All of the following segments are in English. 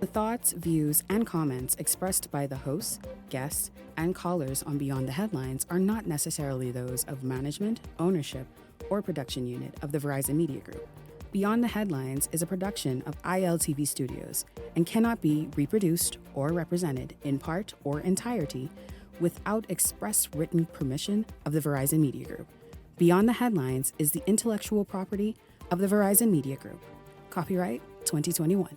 thoughts, views, and comments expressed by the hosts, guests, and callers on Beyond the Headlines are not necessarily those of management, ownership, or production unit of the Verizon Media Group. Beyond the Headlines is a production of ILTV Studios and cannot be reproduced or represented in part or entirety without express written permission of the Verizon Media Group. Beyond the Headlines is the intellectual property of the Verizon Media Group. Copyright 2021.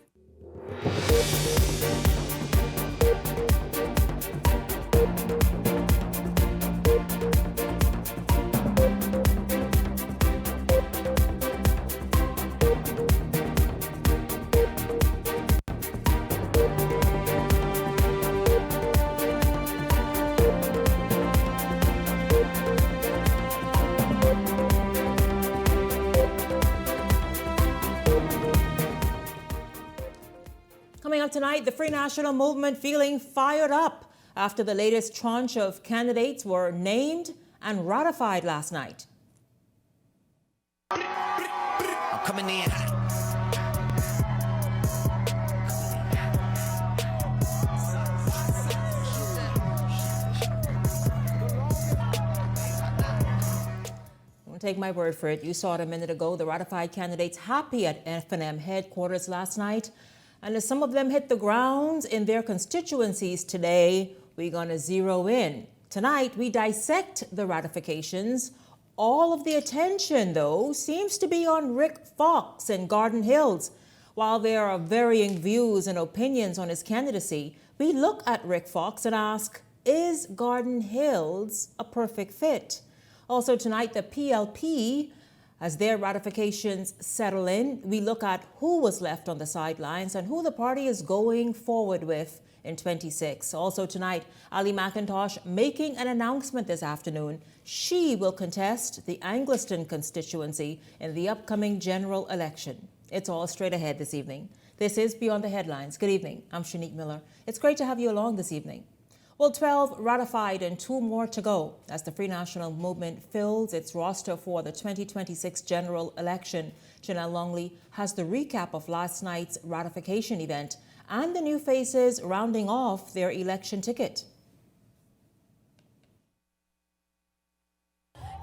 Coming up tonight, the Free National Movement feeling fired up after the latest tranche of candidates were named and ratified last night. I'm coming in. Don't take my word for it. You saw it a minute ago. The ratified candidates happy at F&M headquarters last night. And as some of them hit the grounds in their constituencies today, we're going to zero in. Tonight, we dissect the ratifications. All of the attention, though, seems to be on Rick Fox in Garden Hills. While there are varying views and opinions on his candidacy, we look at Rick Fox and ask, is Garden Hills a perfect fit? Also tonight, the PLP, as their ratifications settle in, we look at who was left on the sidelines and who the party is going forward with in 26. Also tonight, Ali McIntosh making an announcement this afternoon. She will contest the Angliston constituency in the upcoming general election. It's all straight ahead this evening. This is Beyond the Headlines. Good evening. I'm Shanique Miller. It's great to have you along this evening. Well, 12 ratified and 2 more to go as the Free National Movement fills its roster for the 2026 general election. Janelle Longley has the recap of last night's ratification event and the new faces rounding off their election ticket.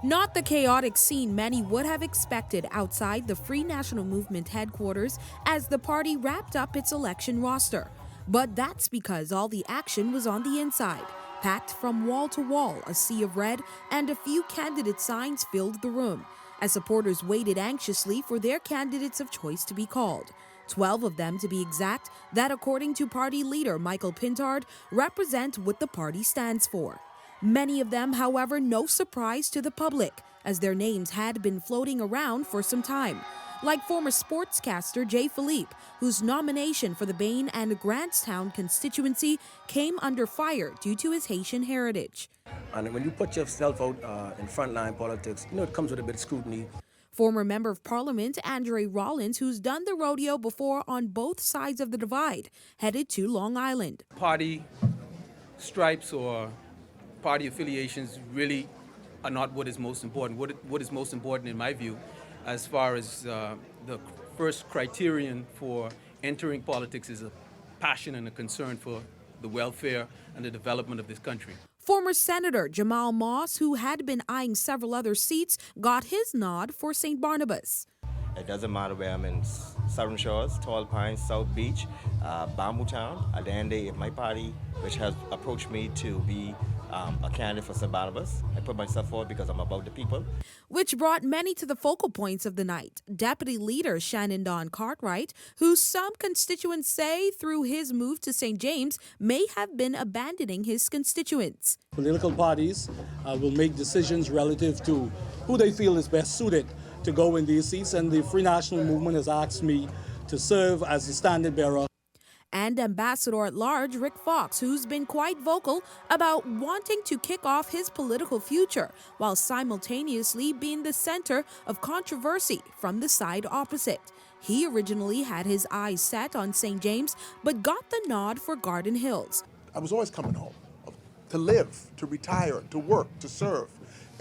Not the chaotic scene many would have expected outside the Free National Movement headquarters as the party wrapped up its election roster. But that's because all the action was on the inside. Packed from wall to wall, a sea of red and a few candidate signs filled the room as supporters waited anxiously for their candidates of choice to be called. 12 of them to be exact, that according to party leader Michael Pintard, represent what the party stands for. Many of them, however, no surprise to the public, as their names had been floating around for some time. Like former sportscaster Jay Philippe, whose nomination for the Bain and Grantstown constituency came under fire due to his Haitian heritage. And when you put yourself out in frontline politics, it comes with a bit of scrutiny. Former Member of Parliament Andre Rollins, who's done the rodeo before on both sides of the divide, headed to Long Island. Party stripes or party affiliations really are not what is most important. What is most important in my view, as far as the first criterion for entering politics, is a passion and a concern for the welfare and the development of this country. Former Senator Jamal Moss, who had been eyeing several other seats, got his nod for St. Barnabas. It doesn't matter where I'm in, Southern Shores, Tall Pines, South Beach, Bamboo Town. At the end of the day, if my party, which has approached me to be a candidate for St. Barnabas, I put myself forward because I'm about the people. Which brought many to the focal points of the night. Deputy Leader Shannon Don Cartwright, who some constituents say through his move to St. James may have been abandoning his constituents. Political parties will make decisions relative to who they feel is best suited to go in these seats, and the Free National Movement has asked me to serve as the standard bearer. And Ambassador at Large Rick Fox, who's been quite vocal about wanting to kick off his political future while simultaneously being the center of controversy from the side opposite. He originally had his eyes set on St. James, but got the nod for Garden Hills. I was always coming home to live, to retire, to work, to serve.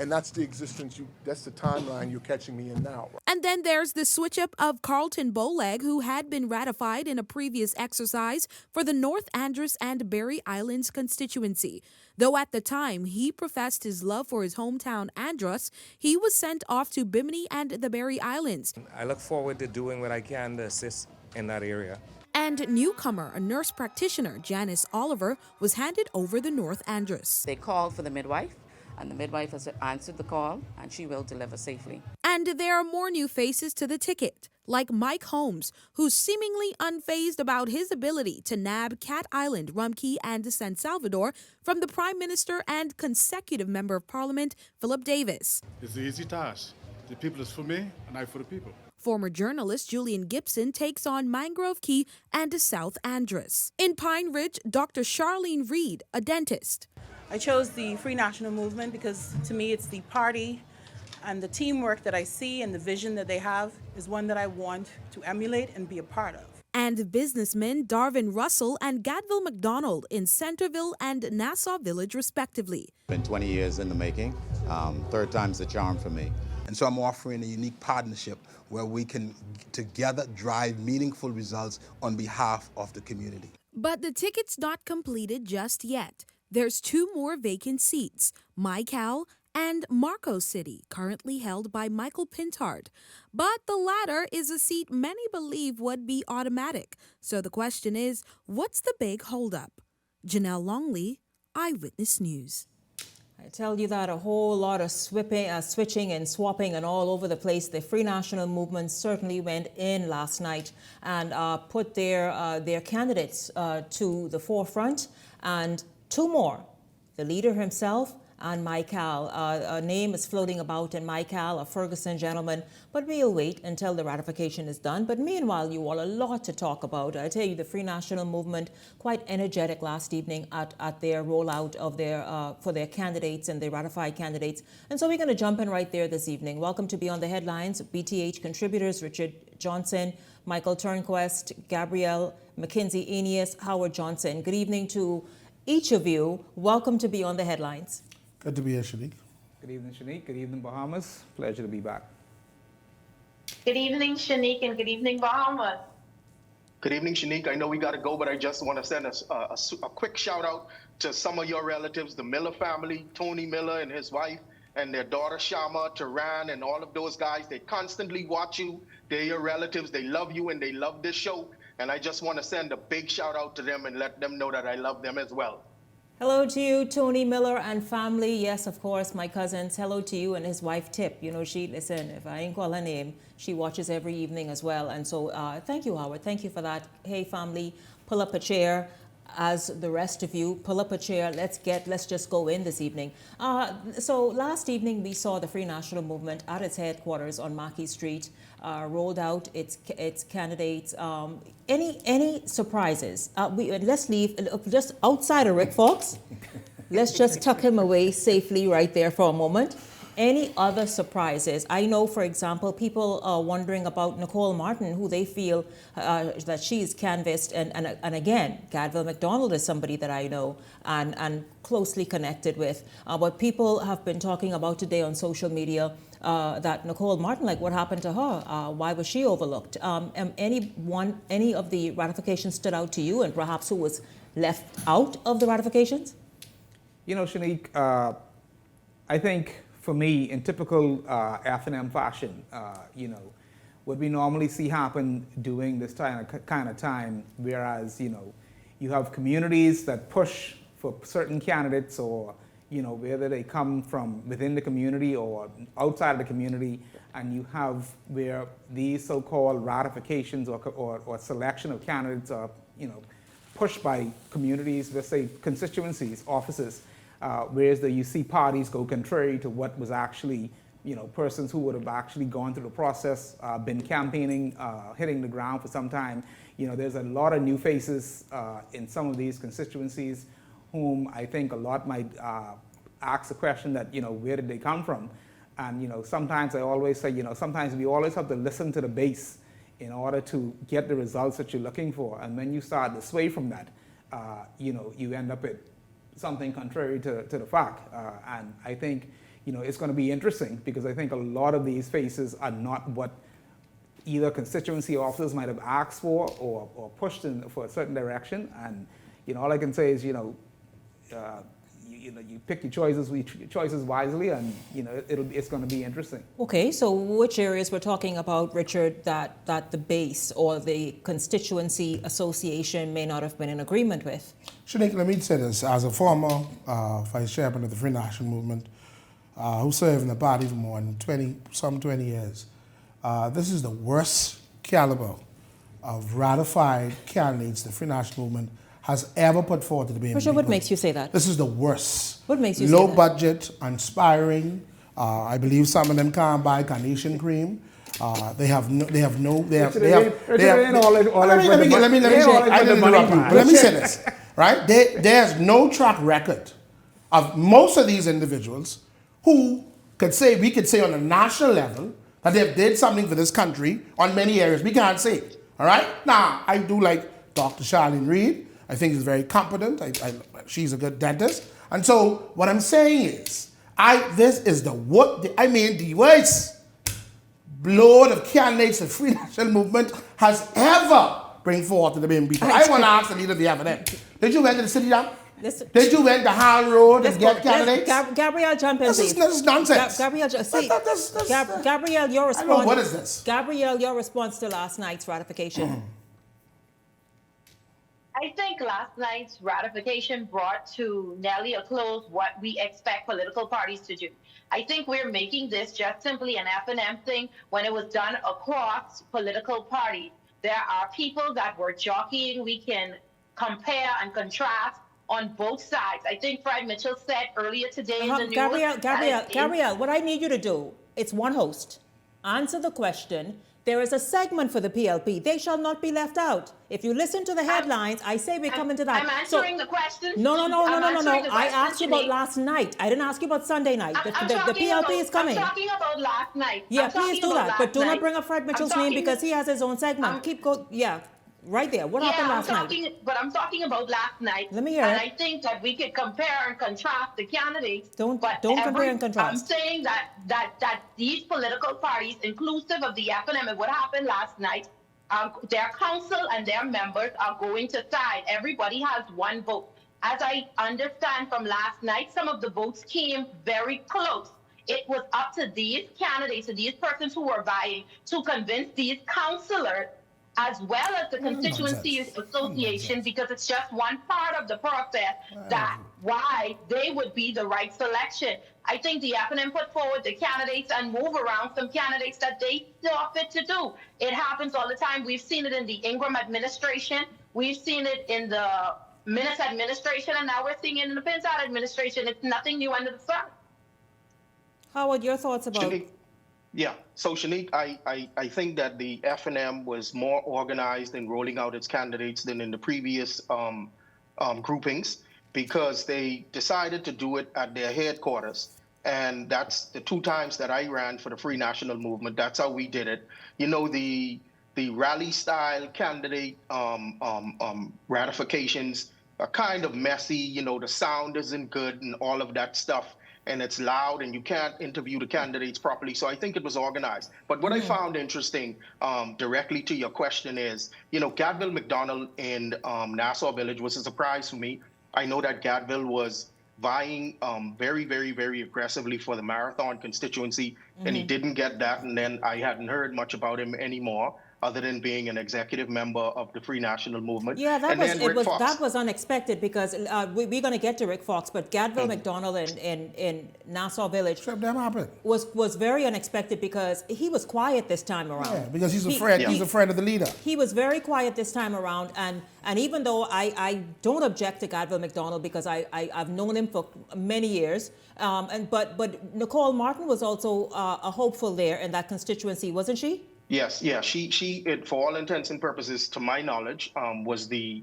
And that's the existence, that's the timeline you're catching me in now. And then there's the switch up of Carlton Bowleg, who had been ratified in a previous exercise for the North Andros and Berry Islands constituency. Though at the time he professed his love for his hometown Andros, he was sent off to Bimini and the Berry Islands. I look forward to doing what I can to assist in that area. And newcomer, a nurse practitioner, Janice Oliver, was handed over the North Andros. They called for the midwife, and the midwife has answered the call, and she will deliver safely. And there are more new faces to the ticket, like Mike Holmes, who's seemingly unfazed about his ability to nab Cat Island, Rum Cay, and San Salvador from the Prime Minister and consecutive Member of Parliament, Philip Davis. It's an easy task. The people is for me, and I for the people. Former journalist Julian Gibson takes on Mangrove Cay and South Andros. In Pine Ridge, Dr. Charlene Reed, a dentist. I chose the Free National Movement because to me it's the party and the teamwork that I see and the vision that they have is one that I want to emulate and be a part of. And businessmen Darvin Russell and Gadville McDonald in Centerville and Nassau Village, respectively. Been 20 years in the making. Third time's the charm for me. And so I'm offering a unique partnership where we can together drive meaningful results on behalf of the community. But the ticket's not completed just yet. There's 2 more vacant seats, MyCal and Marco City, currently held by Michael Pintard. But the latter is a seat many believe would be automatic. So the question is, what's the big holdup? Janelle Longley, Eyewitness News. I tell you that a whole lot of switching and swapping and all over the place. The Free National Movement certainly went in last night and put their candidates to the forefront, and 2 more, the leader himself and MyCal. A name is floating about in MyCal, a Ferguson gentleman, but we'll wait until the ratification is done. But meanwhile, you all, a lot to talk about. I tell you, the Free National Movement, quite energetic last evening at their rollout of for their candidates and their ratified candidates. And so we're going to jump in right there this evening. Welcome to Beyond the Headlines, BTH contributors Richard Johnson, Michael Turnquest, Gabrielle McKinsey Aeneas, Howard Johnson. Good evening to each of you. Welcome to Beyond the Headlines. Good to be here, Shanique. Good evening, Shanique. Good evening, Bahamas. Pleasure to be back. Good evening, Shanique, and good evening, Bahamas. Good evening, Shanique. I know we got to go, but I just want to send a quick shout out to some of your relatives, the Miller family, Tony Miller and his wife, and their daughter Shama, Taran, and all of those guys. They constantly watch you. They're your relatives. They love you, and they love this show. And I just want to send a big shout out to them and let them know that I love them as well. Hello to you, Tony Miller and family. Yes, of course, my cousins. Hello to you and his wife, Tip. You know, listen, if I ain't call her name, she watches every evening as well. And so thank you, Howard. Thank you for that. Hey, family, pull up a chair. As the rest of you, pull up a chair. Let's just go in this evening. So last evening, we saw the Free National Movement at its headquarters on Mackey Street, rolled out its candidates. Any surprises? Let's leave just outside of Rick Fox. Let's just tuck him away safely right there for a moment. Any other surprises? I know, for example, people are wondering about Nicole Martin, who they feel that she's canvassed. And again, Gadville McDonald is somebody that I know and closely connected with. But people have been talking about today on social media that Nicole Martin, like what happened to her? Why was she overlooked? Any of the ratifications stood out to you, and perhaps who was left out of the ratifications? You know, Shanique, I think for me, in typical F&M fashion, you know, what we normally see happen during this kind of time, whereas, you know, you have communities that push for certain candidates, or, you know, whether they come from within the community or outside of the community, and you have where these so-called ratifications or selection of candidates are, you know, pushed by communities, let's say constituencies, offices, whereas you see parties go contrary to what was actually, you know, persons who would have actually gone through the process, been campaigning, hitting the ground for some time. You know, there's a lot of new faces in some of these constituencies whom I think a lot might ask the question that, you know, where did they come from? And, you know, sometimes I always say, you know, sometimes we always have to listen to the base in order to get the results that you're looking for. And when you start to sway from that, you know, you end up at something contrary to the fact. And I think, it's going to be interesting because I think a lot of these faces are not what either constituency officers might have asked for or pushed in for a certain direction. And all I can say is you pick your choices wisely, and it's going to be interesting. Okay, so which areas we're talking about, Richard, that the base or the constituency association may not have been in agreement with? Shanique, let me say this. As a former vice chairman of the Free National Movement, who served in the party for more than 20 years, this is the worst caliber of ratified candidates the Free National Movement has ever put forward to the BNP. Richard, what makes you say that? This is the worst. What makes you Low say that? budget, uninspiring. I believe some of them can't buy carnation cream. Let me say this, right? There's no track record of most of these individuals who we could say on a national level that they did something for this country on many areas. We can't say it, all right? Now, I do like Dr. Charlene Reed. I think she's very competent. She's a good dentist. And so what I'm saying is, this is the worst blood of candidates the Free National Movement has ever bring forward to the BNP. I want to ask the leader of the FNM. Did you went to the city down? Did you went to Hall Road and get candidates? Gabrielle, jump in, please. This is nonsense. Gabrielle, Gabrielle, your response. I don't know, what is this? Gabrielle, your response to last night's ratification. I think last night's ratification brought to nearly a close what we expect political parties to do. I think we're making this just simply an F&M thing when it was done across political parties. There are people that were jockeying. We can compare and contrast on both sides. I think Fred Mitchell said earlier today in the news. Gabrielle, what I need you to do, it's one host. Answer the question. There is a segment for the PLP. They shall not be left out. If you listen to the headlines, I say we come into that. I'm answering the question. No. I asked you about last night. I didn't ask you about Sunday night. The PLP is coming. I'm talking about last night. Yeah, please do that. But do not bring up Fred Mitchell's name because he has his own segment. Keep going. Yeah. Right there. What happened last night? But I'm talking about last night. Let me hear it. And I think that we could compare and contrast the candidates. Don't compare and contrast. I'm saying that these political parties, inclusive of the FNM, and what happened last night, their council and their members are going to side. Everybody has one vote. As I understand from last night, some of the votes came very close. It was up to these candidates, to these persons who were vying, to convince these councillors as well as the constituency association, because it's just one part of the process that why they would be the right selection. I think the FNM put forward the candidates and move around some candidates that they saw fit to do. It happens all the time. We've seen it in the Ingram administration. We've seen it in the Minnis administration, and now we're seeing it in the Pinzot administration. It's nothing new under the sun. Howard, your thoughts about... Yeah, so Shanique, I think that the FNM was more organized in rolling out its candidates than in the previous groupings, because they decided to do it at their headquarters. And that's the 2 times that I ran for the Free National Movement. That's how we did it. You know, the rally style candidate ratifications are kind of messy. You know, the sound isn't good and all of that stuff. And it's loud and you can't interview the candidates properly. So I think it was organized. But what I found interesting directly to your question is, you know, Gadville McDonald in Nassau Village was a surprise for me. I know that Gadville was vying very, very, very aggressively for the Marathon constituency, and he didn't get that. And then I hadn't heard much about him anymore, other than being an executive member of the Free National Movement. Yeah, that was unexpected, because we're going to get to Rick Fox, but Gadville McDonald in Nassau Village was very unexpected because he was quiet this time around. Yeah, because he's afraid of the leader. He was very quiet this time around, and even though I don't object to Gadville McDonald because I've known him for many years, but Nicole Martin was also a hopeful there in that constituency, wasn't she? Yes, yeah. She, for all intents and purposes, to my knowledge, was the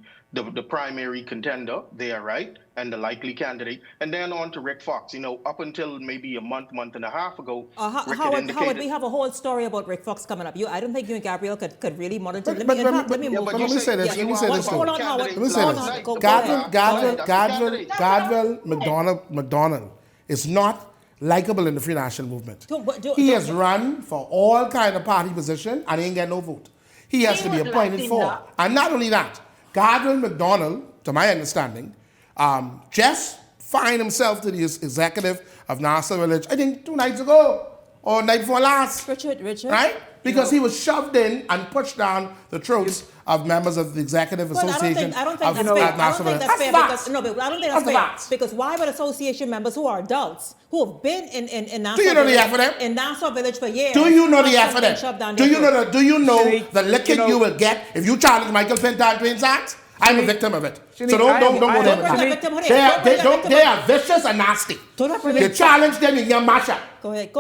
primary contender there, right? And the likely candidate. And then on to Rick Fox. You know, up until maybe a month and a half ago, Howard, we have a whole story about Rick Fox coming up. I don't think you and Gabrielle could really monitor. Let me say this. Gadville McDonald is not likable in the Free National Movement. He has run for all kind of party position and he ain't get no vote. He has to be appointed for. And not only that, Gardner McDonald, to my understanding, just find himself to the executive of Nassau Village, I think 2 nights ago, or night before last. Richard. Right? Because he was shoved in and pushed down the throats of members of the Executive Association. I don't think that's fair. Because why would association members who are adults, who have been in Nassau Village for years, do you know the FNM? Do you know the licking you will get if you challenge Michael Pintar Twins Act? I'm a victim of it. So don't go there. They are vicious and nasty. You challenge them, you get mash up. Go ahead.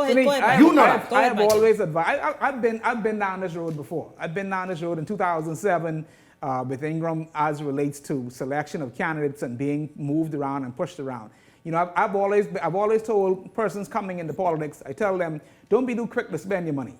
You know that. I have always advised. I've been down this road before. I've been down this road in 2007 with Ingram as relates to selection of candidates and being moved around and pushed around. You know, I've always told persons coming into politics, I tell them, don't be too quick to spend your money.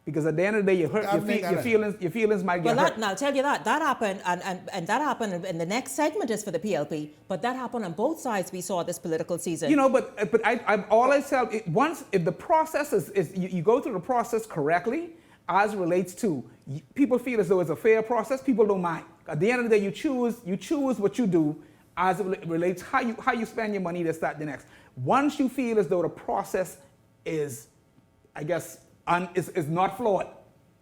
Because at the end of the day, your feelings might get hurt. I'll tell you that happened, and that happened. And the next segment is for the PLP, but that happened on both sides. We saw this political season. You know, but I've always tell if the process is you go through the process correctly, as relates to people feel as though it's a fair process. People don't mind. At the end of the day, you choose what you do as it relates how you spend your money. This, that, the next. Once you feel as though the process is, I guess, is not flawed.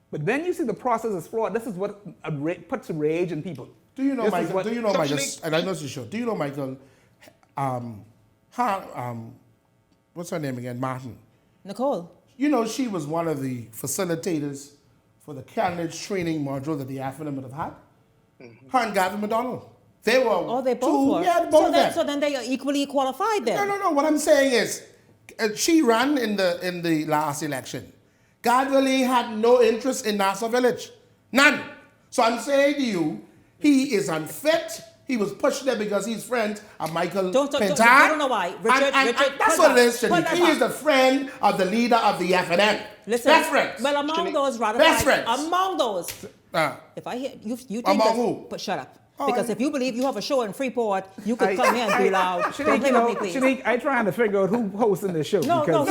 But then you see the process is flawed. This is what puts rage in people. Do you know, Michael? And I know this show. Do you know, Michael? What's her name again? Martin. Nicole. You know, she was one of the facilitators for the candidates training module that the FNM would have had. Her and Gavin McDonald. They were. Oh, they both were. Yeah, both of them. So then they are equally qualified then. No. What I'm saying is, she ran in the last election. Gadwell had no interest in Nassau Village. None. So I'm saying to you, he is unfit. He was pushed there because he's friends of Michael Pintar. I don't know why. Richard, that's what it is, Shanique. He is the friend of the leader of the FNM. Listen, best friends. Well, among those ratified. Best friends. Among those. If I hear you think among who? But shut up. Because if you believe you have a show in Freeport, you could come here and be loud. Shanique, I'm trying to figure out who's hosting this show. No, because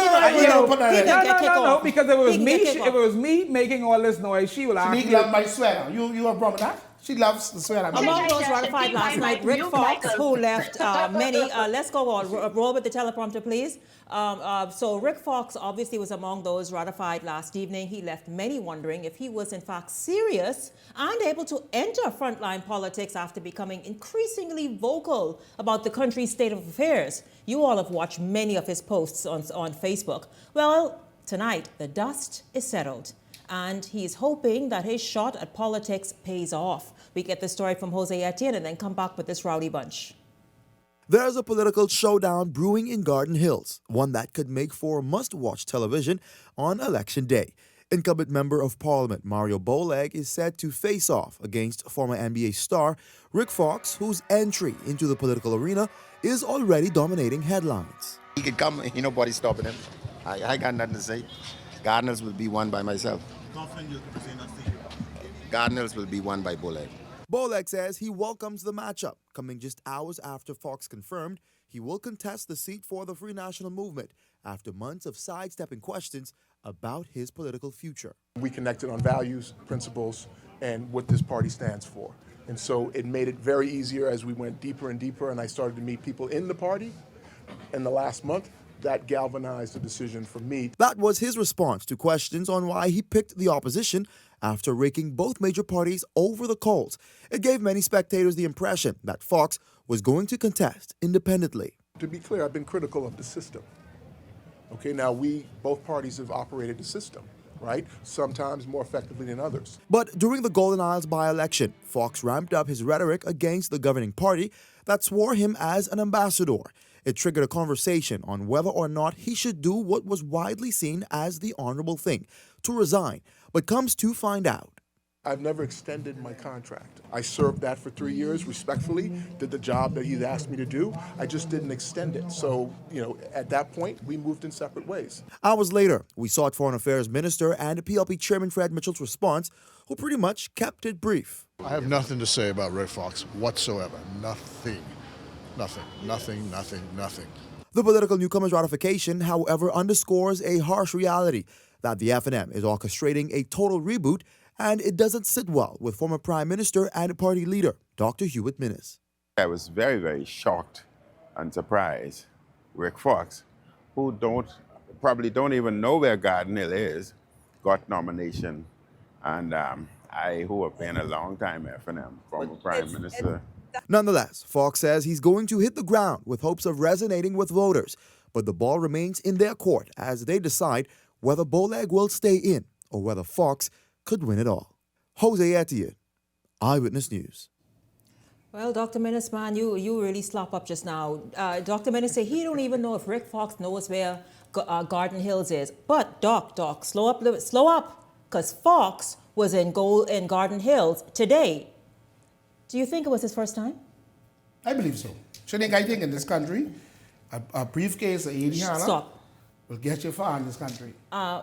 if it was me making all this noise, she will ask me. Shanique loved my sweater. You have a problem with that? She loves the sweater. Among those ratified last night, Rick Fox, who left many. Let's go on. Roll with the teleprompter, please. So Rick Fox obviously was among those ratified last evening. He left many wondering if he was in fact serious and able to enter frontline politics after becoming increasingly vocal about the country's state of affairs. You all have watched many of his posts on Facebook. Well, tonight the dust is settled, and he's hoping that his shot at politics pays off. We get the story from Jose Etienne and then come back with this rowdy bunch. There's a political showdown brewing in Garden Hills, one that could make for must-watch television on Election Day. Incumbent Member of Parliament Mario Boleg is set to face off against former NBA star Rick Fox, whose entry into the political arena is already dominating headlines. He could come, ain't nobody stopping him. I got nothing to say. Garden Hills will be won by myself. Garden Hills will be won by Boleg. Boleg says he welcomes the matchup, coming just hours after Fox confirmed he will contest the seat for the Free National Movement after months of sidestepping questions about his political future. We connected on values, principles, and what this party stands for. And so it made it very easier as we went deeper and deeper, and I started to meet people in the party. In the last month, that galvanized the decision for me. That was his response to questions on why he picked the opposition after raking both major parties over the coals. It gave many spectators the impression that Fox was going to contest independently. To be clear, I've been critical of the system. Okay, now both parties have operated the system, right? Sometimes more effectively than others. But during the Golden Isles by-election, Fox ramped up his rhetoric against the governing party that swore him as an ambassador. It triggered a conversation on whether or not he should do what was widely seen as the honorable thing, to resign, but comes to find out. I've never extended my contract. I served that for 3 years respectfully, did the job that he's asked me to do. I just didn't extend it. So, at that point, we moved in separate ways. Hours later, we sought Foreign Affairs Minister and PLP Chairman Fred Mitchell's response, who pretty much kept it brief. I have nothing to say about Rick Fox whatsoever. Nothing. The political newcomer's ratification, however, underscores a harsh reality that the FNM is orchestrating a total reboot, and it doesn't sit well with former Prime Minister and party leader Dr. Hewitt Minnis. I was very, very shocked and surprised. Rick Fox, who probably don't even know where Garden Hill is, got nomination. And I, who have been a long time FNM, former Prime Minister. Nonetheless, Fox says he's going to hit the ground with hopes of resonating with voters, but the ball remains in their court as they decide whether Boleg will stay in or whether Fox could win it all. Jose Etienne, Eyewitness News. Well, Dr. Minnis, man, you really slop up just now. Dr. Minnis said he don't even know if Rick Fox knows where Garden Hills is. But, Doc, slow up, because Fox was in Garden Hills today. Do you think it was his first time? I believe so. I think in this country, a briefcase of 80 Stop. will get you far in this country. Listen,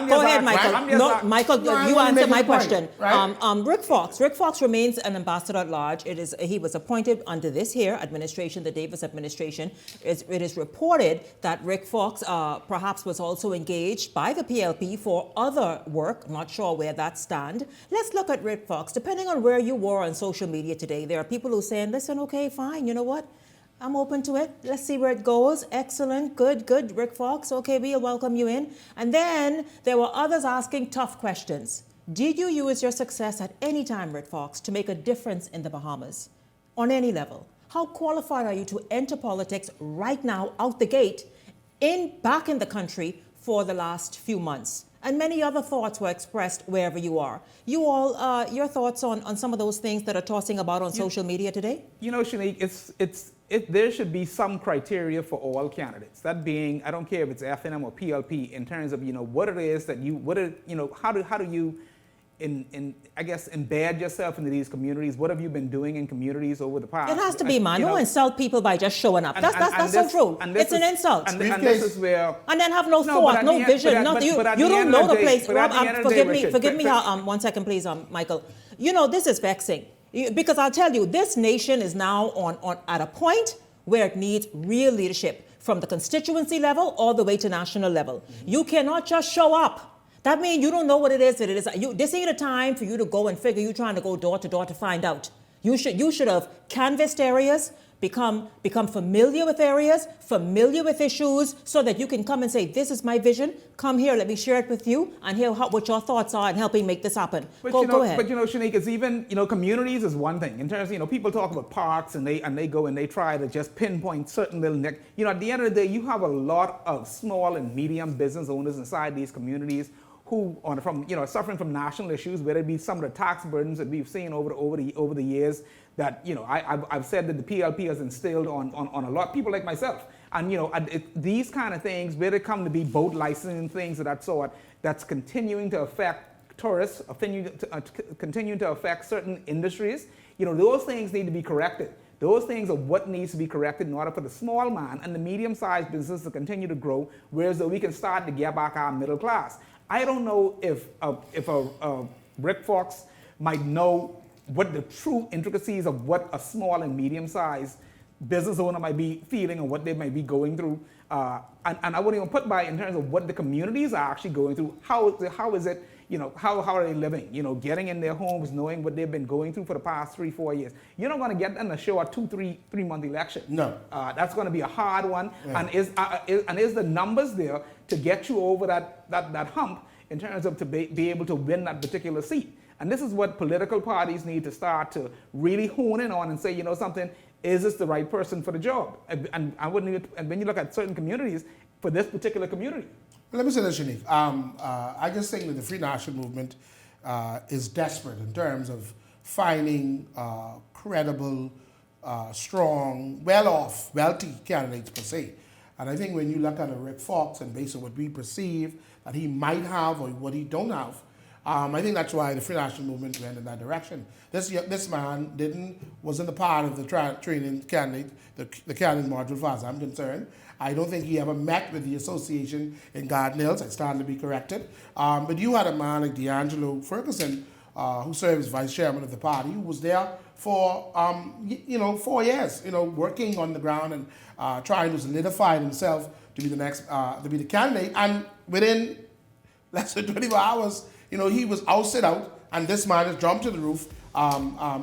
go ahead, Michael. Michael, you answer my question. Right? Rick Fox remains an ambassador at large. He was appointed under this here administration, the Davis administration. It is reported that Rick Fox perhaps was also engaged by the PLP for other work. Not sure where that stands. Let's look at Rick Fox. Depending on where you were on social media today, there are people who are saying, listen, okay, fine, you know what? I'm open to it. Let's see where it goes. Excellent. Good. Rick Fox. Okay, we'll welcome you in. And then there were others asking tough questions. Did you use your success at any time, Rick Fox, to make a difference in the Bahamas on any level? How qualified are you to enter politics right now, out the gate, back in the country for the last few months? And many other thoughts were expressed wherever you are. You all, your thoughts on some of those things that are tossing about on social media today? You know, Shanique, there should be some criteria for all candidates. That being, I don't care if it's FNM or PLP, in terms of, what it is that how do you, I guess, embed yourself into these communities? What have you been doing in communities over the past? It has to be, man. Don't insult people by just showing up. That's so true. It's an insult. And this is where... And then have no thought, no vision. You don't know the place. Rob, forgive me, one second, please, Michael. This is vexing. Because I'll tell you, this nation is now at a point where it needs real leadership from the constituency level all the way to national level. Mm-hmm. You cannot just show up. That means you don't know what it is that it is. This ain't a time for you to go and figure you're trying to go door to door to find out. You should have canvassed areas, become familiar with areas, familiar with issues, so that you can come and say, this is my vision. Come here, let me share it with you, and hear what your thoughts are in helping make this happen. Go ahead. But Shanique, it's even, communities is one thing. In terms of, people talk about parks and they go and they try to just pinpoint certain little at the end of the day, you have a lot of small and medium business owners inside these communities who suffering from national issues, whether it be some of the tax burdens that we've seen over the years, that I've said that the PLP has instilled on a lot of people like myself, and these kind of things, where they come to be boat licensing things of that sort, that's continuing to affect tourists, continuing to affect certain industries. Those things need to be corrected. Those things are what needs to be corrected in order for the small man and the medium-sized business to continue to grow, whereas we can start to get back our middle class. I don't know if Rick Fox might know what the true intricacies of what a small and medium-sized business owner might be feeling or what they might be going through. And I wouldn't even put by in terms of what the communities are actually going through. How is it, how are they living? Getting in their homes, knowing what they've been going through for the past 3-4 years. You're not going to get them to show a 2-3-month election. No. That's going to be a hard one. Yeah. And is the numbers there to get you over that hump in terms of to be able to win that particular seat? And this is what political parties need to start to really hone in on and say, something, is this the right person for the job? And when you look at certain communities, for this particular community. Let me say this, Shanique. I just think that the Free National Movement is desperate in terms of finding credible, strong, well-off, wealthy candidates per se. And I think when you look at a Rick Fox and based on what we perceive that he might have or what he don't have, I think that's why the Free National Movement went in that direction. This man wasn't a part of the training candidate, the candidate module, as far as I'm concerned. I don't think he ever met with the association in Garden Hills. I stand to be corrected. But you had a man like D'Angelo Ferguson, who served as vice chairman of the party, who was there for 4 years, working on the ground and trying to solidify himself to be the next, to be the candidate. And within less than 24 hours, he was ousted out, and this man has jumped to the roof,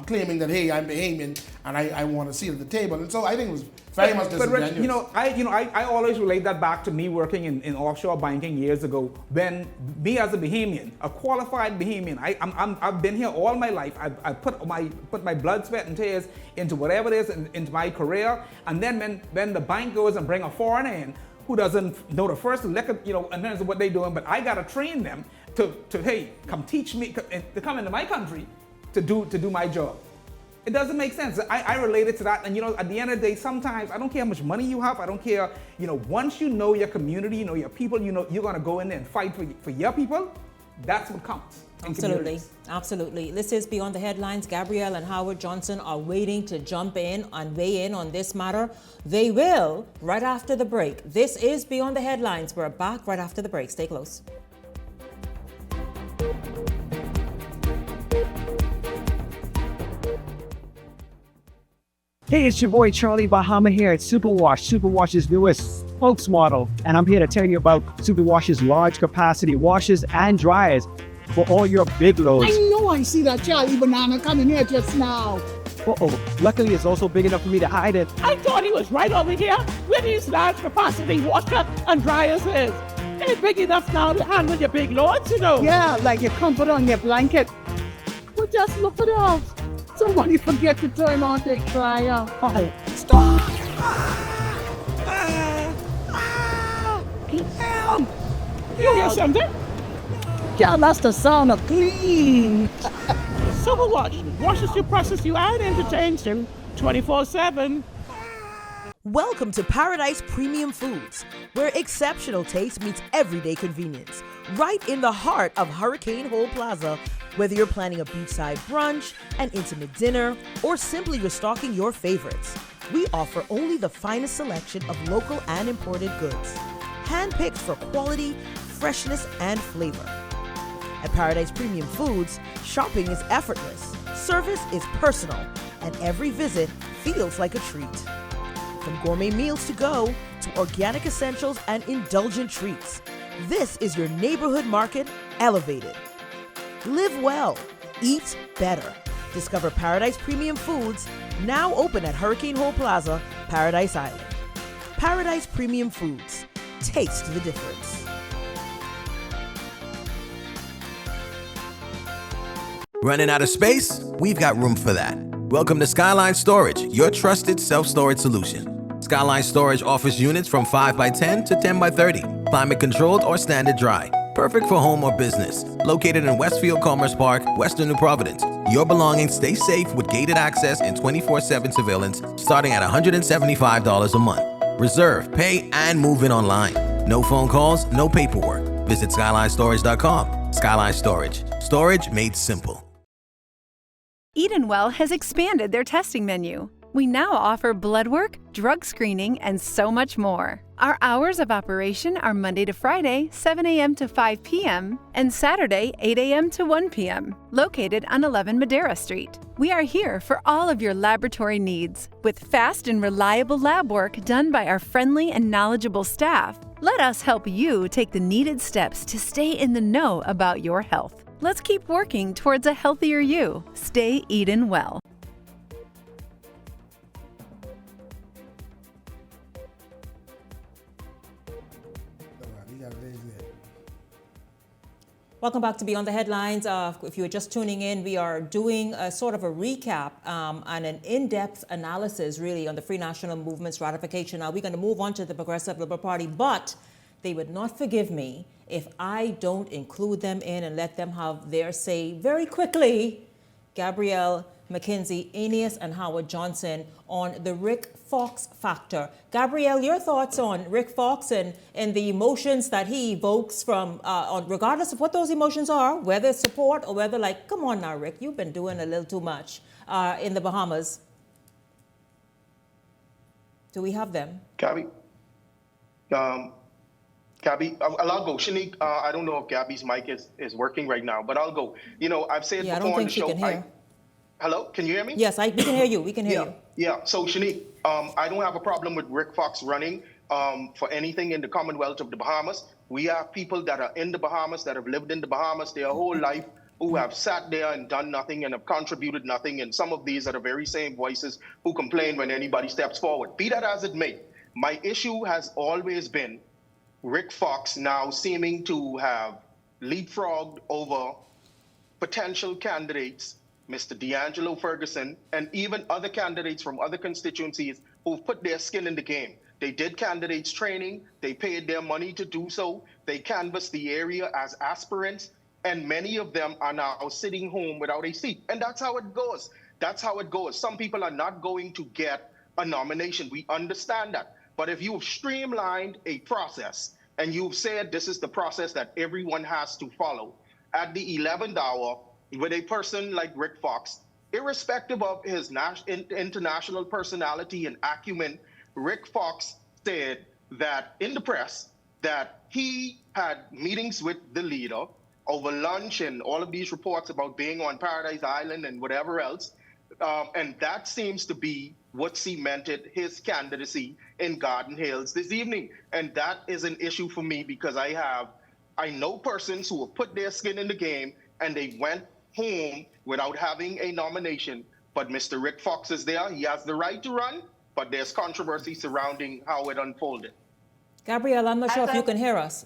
claiming that, hey, I'm Bahamian and I want a seat at the table. And so I think it was very much disingenuous. But Rich, I always relate that back to me working in offshore banking years ago. When me as a Bahamian, a qualified Bahamian, I've been here all my life. I put my blood, sweat, and tears into whatever it is into my career. And then when the bank goes and bring a foreigner in who doesn't know the first lick of, in terms of what they're doing, but I gotta train them to hey, come teach me, to come into my country to do my job. It doesn't make sense. I related to that, and at the end of the day, sometimes I don't care how much money you have. I don't care. Once you know your community, your people, you're gonna go in there and fight for your people. That's what counts. Absolutely, absolutely. This is Beyond the Headlines. Gabrielle and Howard Johnson are waiting to jump in and weigh in on this matter. They will right after the break. This is Beyond the Headlines. We're back right after the break. Stay close. Hey, it's your boy Charlie Bahama here at Superwash, Superwash's newest spokesmodel. And I'm here to tell you about Superwash's large capacity washers and dryers for all your big loads. I know I see that Charlie Banana coming here just now. Uh-oh, luckily it's also big enough for me to hide it. I thought he was right over here where these large capacity washer and dryers is. They're big enough now to handle your big loads, Yeah, like your comfort on your blanket. Well, just look at those. Somebody forget to turn on the dryer. Oh, stop! You hear something? Yeah, that's the sound of clean. Superwash washes you, processes you, and entertains you 24/7. Welcome to Paradise Premium Foods, where exceptional taste meets everyday convenience. Right in the heart of Hurricane Hole Plaza, whether you're planning a beachside brunch, an intimate dinner, or simply restocking your favorites, we offer only the finest selection of local and imported goods, handpicked for quality, freshness, and flavor. At Paradise Premium Foods, shopping is effortless, service is personal, and every visit feels like a treat. From gourmet meals to go to organic essentials and indulgent treats, this is your neighborhood market elevated. Live well, eat better. Discover Paradise Premium Foods, now open at Hurricane Hole Plaza, Paradise Island. Paradise Premium Foods. Taste the difference. Running out of space? We've got room for that. Welcome to Skyline Storage, your trusted self-storage solution. Skyline Storage offers units from 5x10 to 10x30, climate controlled or standard dry. Perfect for home or business. Located in Westfield Commerce Park, Western New Providence. Your belongings stay safe with gated access and 24/7 surveillance starting at $175 a month. Reserve, pay, and move in online. No phone calls, no paperwork. Visit SkylineStorage.com. Skyline Storage. Storage made simple. Edenwell has expanded their testing menu. We now offer blood work, drug screening, and so much more. Our hours of operation are Monday to Friday, 7 a.m. to 5 p.m., and Saturday, 8 a.m. to 1 p.m., located on 11 Madera Street. We are here for all of your laboratory needs, with fast and reliable lab work done by our friendly and knowledgeable staff. Let us help you take the needed steps to stay in the know about your health. Let's keep working towards a healthier you. Stay Eden well. Welcome back to Beyond the Headlines. If you were just tuning in, we are doing a sort of a recap and an in-depth analysis, really, on the Free National Movement's ratification. Now, we're going to move on to the Progressive Liberal Party, but they would not forgive me if I don't include them in and let them have their say very quickly. Gabrielle, McKenzie, Aeneas, and Howard Johnson on the Rick Fox factor. Gabrielle, your thoughts on Rick Fox and the emotions that he evokes from, regardless of what those emotions are, whether support or whether like, come on now, Rick, you've been doing a little too much in the Bahamas. Do we have them? Gabby, Gabby, I'll go. Shanique, I don't know if Gabby's mic is working right now, but I'll go. You know, I've said Yeah, I don't before on think the she show. can hear. Hello, can you hear me? Yes, we can hear you. We can hear you. Yeah. So Shanique, I don't have a problem with Rick Fox running for anything in the Commonwealth of the Bahamas. We have people that are in the Bahamas that have lived in the Bahamas their whole life, who have sat there and done nothing and have contributed nothing. And some of these are the very same voices who complain when anybody steps forward. Be that as it may, my issue has always been Rick Fox now seeming to have leapfrogged over potential candidates, Mr. D'Angelo Ferguson, and even other candidates from other constituencies who've put their skin in the game. They did candidates training, they paid their money to do so, they canvassed the area as aspirants, and many of them are now sitting home without a seat. And that's how it goes. That's how it goes. Some people are not going to get a nomination. We understand that. But if you've streamlined a process and you've said this is the process that everyone has to follow, at the 11th hour, with a person like Rick Fox, irrespective of his international personality and acumen, Rick Fox said that in the press that he had meetings with the leader over lunch and all of these reports about being on Paradise Island and whatever else. And that seems to be what cemented his candidacy in Garden Hills this evening. And that is an issue for me because I know persons who have put their skin in the game and they went home without having a nomination. But Mr. Rick Fox is there. He has the right to run, but there's controversy surrounding how it unfolded. Gabrielle, I'm not sure if you can hear us.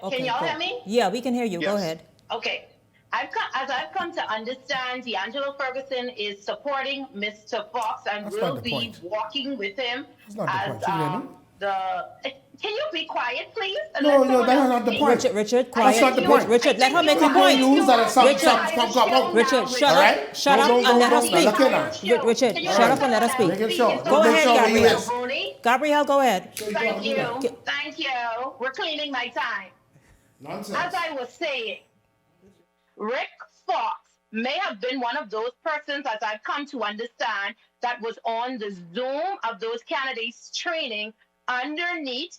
Can y'all hear me? Yeah, we can hear you. Yes. Go ahead. Okay. As I've come to understand, D'Angelo Ferguson is supporting Mr. Fox and will be walking with him as Can you be quiet, please? No, that's not the point. Richard, quiet. That's not the point. Richard, let her make a point. Richard, shut up. Shut up and let her speak. Richard, shut up and let her speak. Go ahead, Gabrielle. Gabrielle, go ahead. Thank you. Thank you. We're cleaning my time. Nonsense. As I was saying, Rick Fox may have been one of those persons, as I've come to understand, that was on the Zoom of those candidates training underneath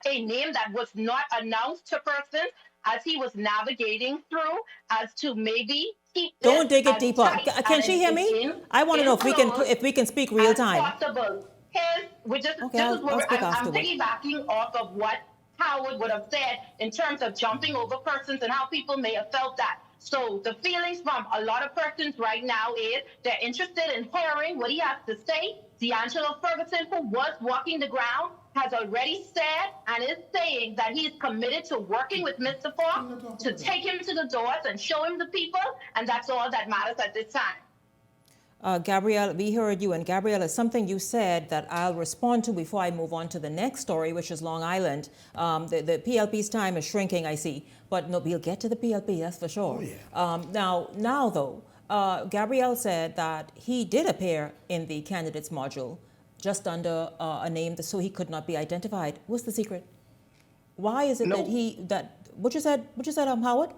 a name that was not announced to persons as he was navigating through as to maybe keep Don't dig it deeper. Can she hear me? I want to know if we can speak real time. Possible. I'm piggybacking off of what Howard would have said in terms of jumping over persons and how people may have felt that. So the feelings from a lot of persons right now is they're interested in hearing what he has to say. D'Angelo Ferguson, who was walking the ground, has already said and is saying that he's committed to working with Mr. Fox to take him to the doors and show him the people, and that's all that matters at this time. Gabrielle, we heard you, and Gabrielle, is something you said that I'll respond to before I move on to the next story, which is Long Island. The PLP's time is shrinking, I see, but no, we'll get to the PLP, that's for sure. Oh, yeah. Now though, Gabrielle said that he did appear in the candidates module just under a name so he could not be identified. What's the secret? Why is it what you said, Howard?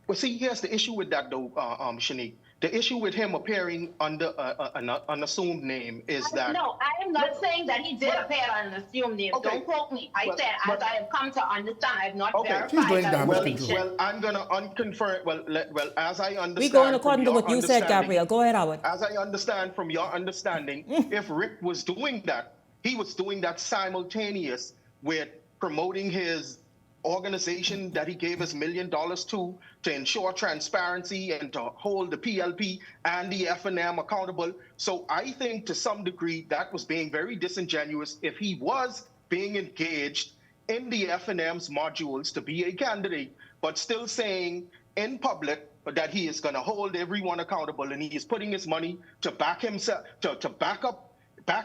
Well, see, here's the issue with that though, Shanique. The issue with him appearing under an unassumed name is that... No, I am not saying that he did appear under an assumed name. Okay. Don't quote me. I said, as I have come to understand, I have not verified that. Well, I'm going to unconfirm... Well, as I understand... We're going according to what you said, Gabrielle. Go ahead, Howard. As I understand from your understanding, if Rick was doing that, he was doing that simultaneous with promoting his organization that he gave us $1 million to ensure transparency and to hold the PLP and the FNM accountable. So I think to some degree that was being very disingenuous if he was being engaged in the FNM's modules to be a candidate, but still saying in public that he is going to hold everyone accountable and he is putting his money to back himself, to back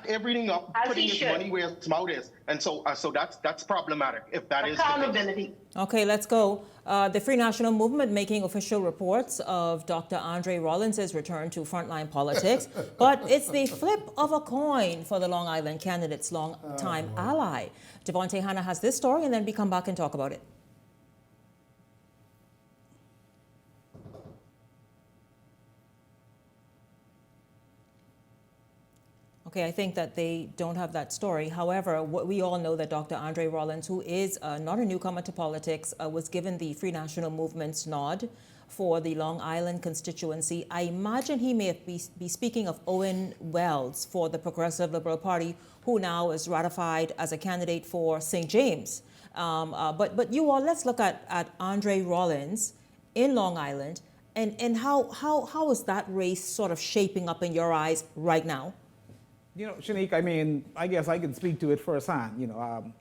everything up, putting his money where his mouth is. And so that's problematic if that is the case. Okay, let's go. The Free National Movement making official reports of Dr. Andre Rollins' return to frontline politics, but it's the flip of a coin for the Long Island candidate's long-time ally. Devontae Hanna has this story, and then we come back and talk about it. Okay, I think that they don't have that story. However, we all know that Dr. Andre Rollins, who is not a newcomer to politics, was given the Free National Movement's nod for the Long Island constituency. I imagine he may be speaking of Owen Wells for the Progressive Liberal Party, who now is ratified as a candidate for St. James. But you all, let's look at Andre Rollins in Long Island, and how is that race sort of shaping up in your eyes right now? You know, Shanique, I mean, I guess I can speak to it firsthand.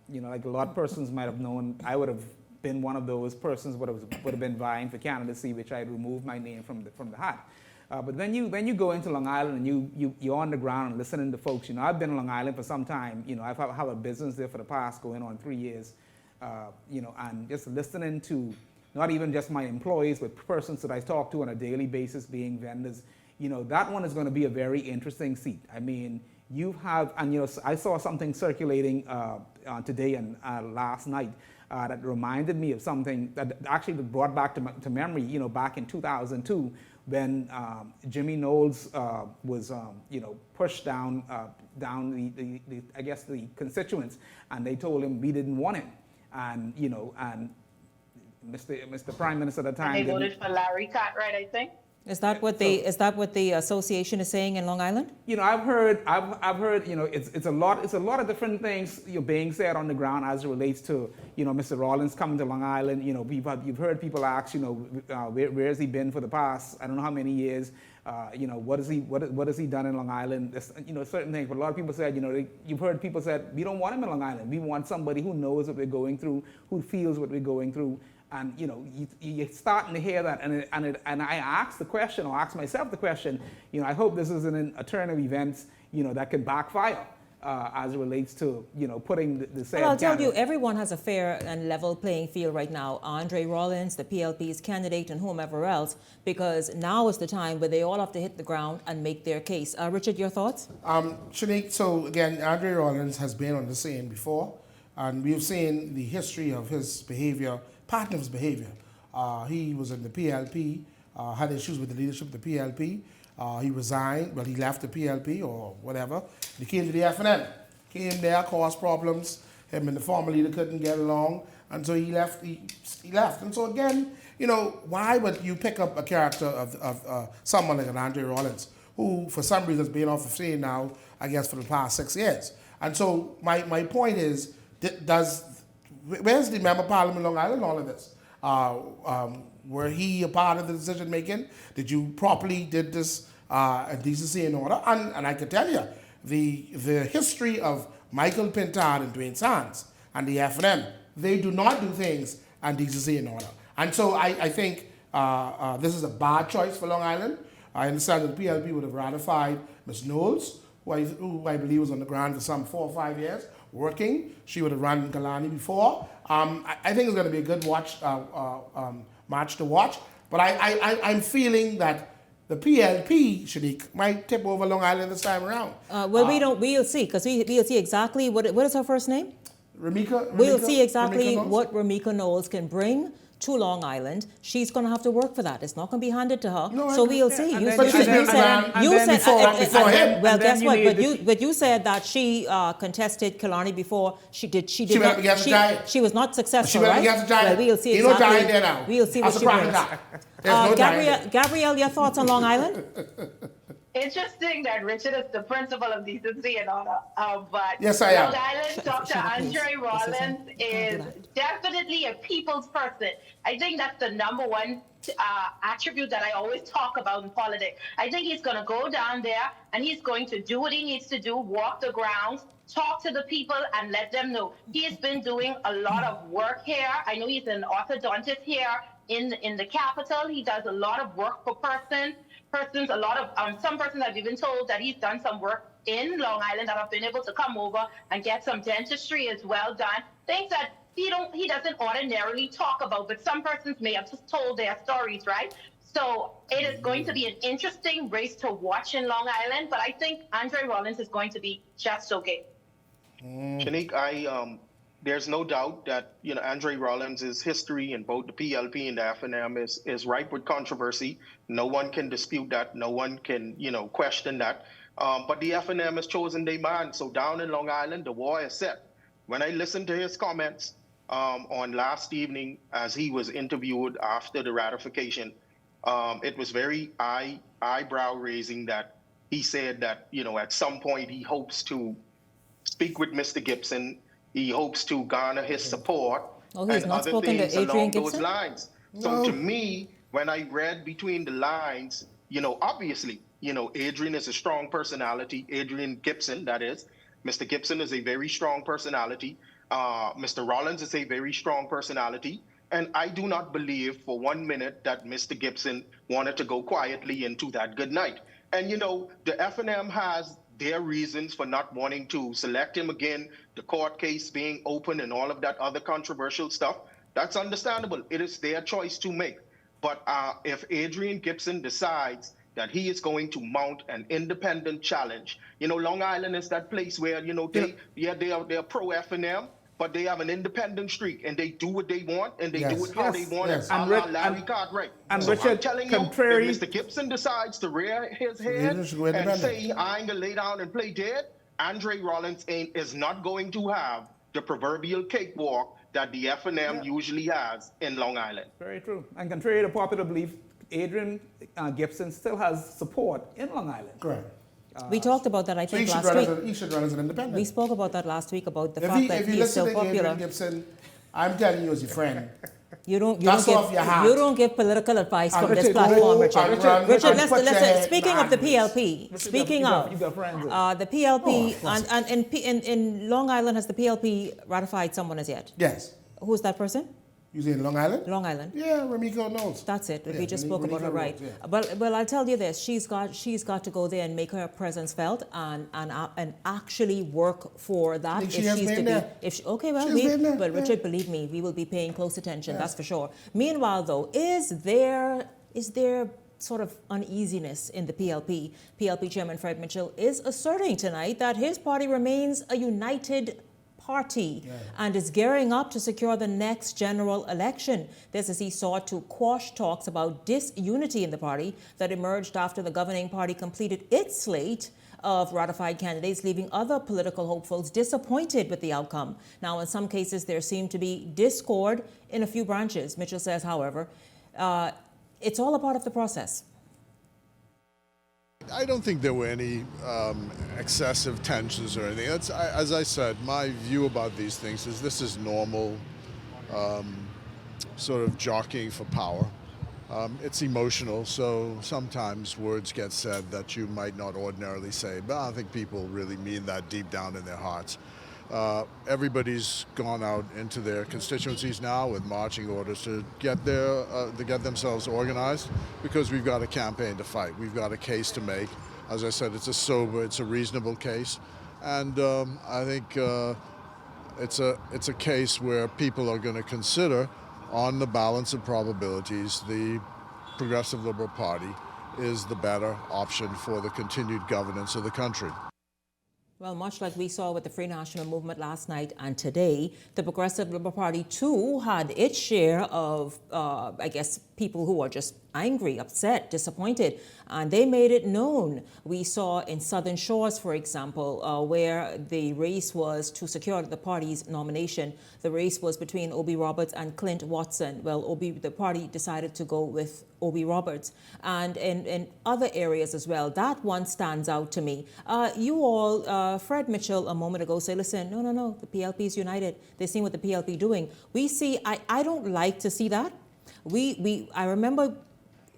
Like a lot of persons might have known, I would have been one of those persons would have been vying for candidacy, which I had removed my name from the hat. But when you go into Long Island and you're on the ground and listening to folks, I've been in Long Island for some time. I have a business there for the past going on 3 years. And just listening to not even just my employees, but persons that I talk to on a daily basis, being vendors, that one is going to be a very interesting seat. I mean, I saw something circulating today and last night that reminded me of something that actually brought back to memory, back in 2002 when Jimmy Knowles was, pushed down the constituents, and they told him we didn't want him, and Mr. Prime Minister at the time. And they voted for Larry Cartwright, I think. Is that what the association is saying in Long Island? I've heard, it's a lot of different things being said on the ground as it relates to, Mr. Rollins coming to Long Island. You've heard people ask, where has he been for the past, I don't know how many years, what has he done in Long Island? Certain things. But a lot of people said, you've heard people said, we don't want him in Long Island. We want somebody who knows what we're going through, who feels what we're going through. And you're starting to hear that, and I asked the question, or asked myself the question, I hope this isn't a turn of events, that can backfire as it relates to, putting the same. Well, I'll tell you, everyone has a fair and level playing field right now. Andre Rollins, the PLP's candidate, and whomever else, because now is the time where they all have to hit the ground and make their case. Richard, your thoughts? Shanique, so again, Andre Rollins has been on the scene before, and we've seen the history of his behavior. Part of his behavior. He was in the PLP, had issues with the leadership of the PLP. He resigned, well, he left the PLP or whatever. He came to the FNM. Came there, caused problems. Him and the former leader couldn't get along, and so he left. He left. And so again, why would you pick up a character of someone like an Andre Rollins, who for some reason has been off the scene now, I guess, for the past 6 years? And so my point is, where's the Member of Parliament Long Island in all of this? Were he a part of the decision making? Did you properly did this in decency and order? And I can tell you, the history of Michael Pintard and Dwayne Sands and the FNM, they do not do things in decency and order. And so I think this is a bad choice for Long Island. I understand that the PLP would have ratified Ms. Knowles, who I believe was on the ground for some 4 or 5 years, working. She would have run Galani before. I think it's going to be a good match to watch. But I'm feeling that the PLP, Shanique, might tip over Long Island this time around. We'll see, because we'll see exactly what is her first name? We'll see exactly what Ramika Knowles can bring to Long Island. She's going to have to work for that. It's not going to be handed to her. We'll see. Well, guess what? But you said that she contested Killarney before. She was not successful, right? Well, we'll see exactly. We'll see what she brings. Gabrielle, your thoughts on Long Island? Interesting that Richard is the principal of decency and honor, but yes, I am. Long Island, Dr. Andre Rollins is definitely a people's person. I think that's the number one attribute that I always talk about in politics. I think he's going to go down there and he's going to do what he needs to do, walk the grounds, talk to the people and let them know. He has been doing a lot of work here. I know he's an orthodontist here in the capital. He does a lot of work for persons. A lot of some persons have even told that he's done some work in Long Island that have been able to come over and get some dentistry as well done. Things that he doesn't ordinarily talk about, but some persons may have just told their stories, right? So it is going to be an interesting race to watch in Long Island, but I think Andre Rollins is going to be just okay. Shanique, there's no doubt that Andre Rollins' history in both the PLP and the FNM is ripe with controversy. No one can dispute that. No one can question that. But the FNM has chosen their man. So down in Long Island, the war is set. When I listened to his comments on last evening as he was interviewed after the ratification, it was very eyebrow raising that he said that, at some point he hopes to speak with Mr. Gibson. He hopes to garner his support he's and not other spoken to things Adrian along Gibson? those lines. So to me, when I read between the lines, obviously, Adrian is a strong personality. Adrian Gibson, that is. Mr. Gibson is a very strong personality. Mr. Rollins is a very strong personality. And I do not believe for 1 minute that Mr. Gibson wanted to go quietly into that good night. And, the FNM has their reasons for not wanting to select him again, the court case being open and all of that other controversial stuff. That's understandable. It is their choice to make. But if Adrian Gibson decides that he is going to mount an independent challenge, Long Island is that place where, they are pro-FNM, but they have an independent streak and they do what they want and they do it how they want it. And Larry Cartwright. And So Richard, I'm telling you, contrary, if Mr. Gibson decides to rear his head and say, I ain't gonna lay down and play dead, Andre Rollins is not going to have the proverbial cakewalk that the FNM usually has in Long Island. Very true. And contrary to popular belief, Adrian Gibson still has support in Long Island. Correct. We talked about that, I think, last week. He should run as an independent. We spoke about that last week, about the fact that he is so popular. If you listen to Adrian Gibson, I'm telling you as your friend, you don't give political advice from this Richard, platform, Richard. Richard, let's speaking of the PLP, the PLP, in Long Island, has the PLP ratified someone as yet? Yes. Who's that person? You say Long Island? Long Island. Yeah, Remiko Knowles. That's it. Yeah, we just spoke about her, right? Yeah. But I'll tell you this: she's got to go there and make her presence felt and actually work for that. If she's to be, but Richard, believe me, we will be paying close attention. That's for sure. Meanwhile, though, is there sort of uneasiness in the PLP? PLP Chairman Fred Mitchell is asserting tonight that his party remains a united party and is gearing up to secure the next general election. This as he sought to quash talks about disunity in the party that emerged after the governing party completed its slate of ratified candidates, leaving other political hopefuls disappointed with the outcome. Now, in some cases, there seemed to be discord in a few branches. Mitchell says, however, it's all a part of the process. I don't think there were any excessive tensions or anything. As I said, my view about these things is this is normal sort of jockeying for power. It's emotional, so sometimes words get said that you might not ordinarily say, but I think people really mean that deep down in their hearts. Everybody's gone out into their constituencies now with marching orders to get themselves organized, because we've got a campaign to fight. We've got a case to make. As I said, it's a reasonable case, and I think it's a case where people are going to consider, on the balance of probabilities, the Progressive Liberal Party is the better option for the continued governance of the country. Well, much like we saw with the Free National Movement last night and today, the Progressive Liberal Party, too, had its share of, people who are just angry, upset, disappointed, and they made it known. We saw in Southern Shores, for example, where the race was to secure the party's nomination. The race was between Obi Roberts and Clint Watson. Well, the party decided to go with Obi Roberts. And in other areas as well, that one stands out to me. You all, Fred Mitchell a moment ago said, listen, no, the PLP is united. They've seen what the PLP doing. We see, I don't like to see that. I remember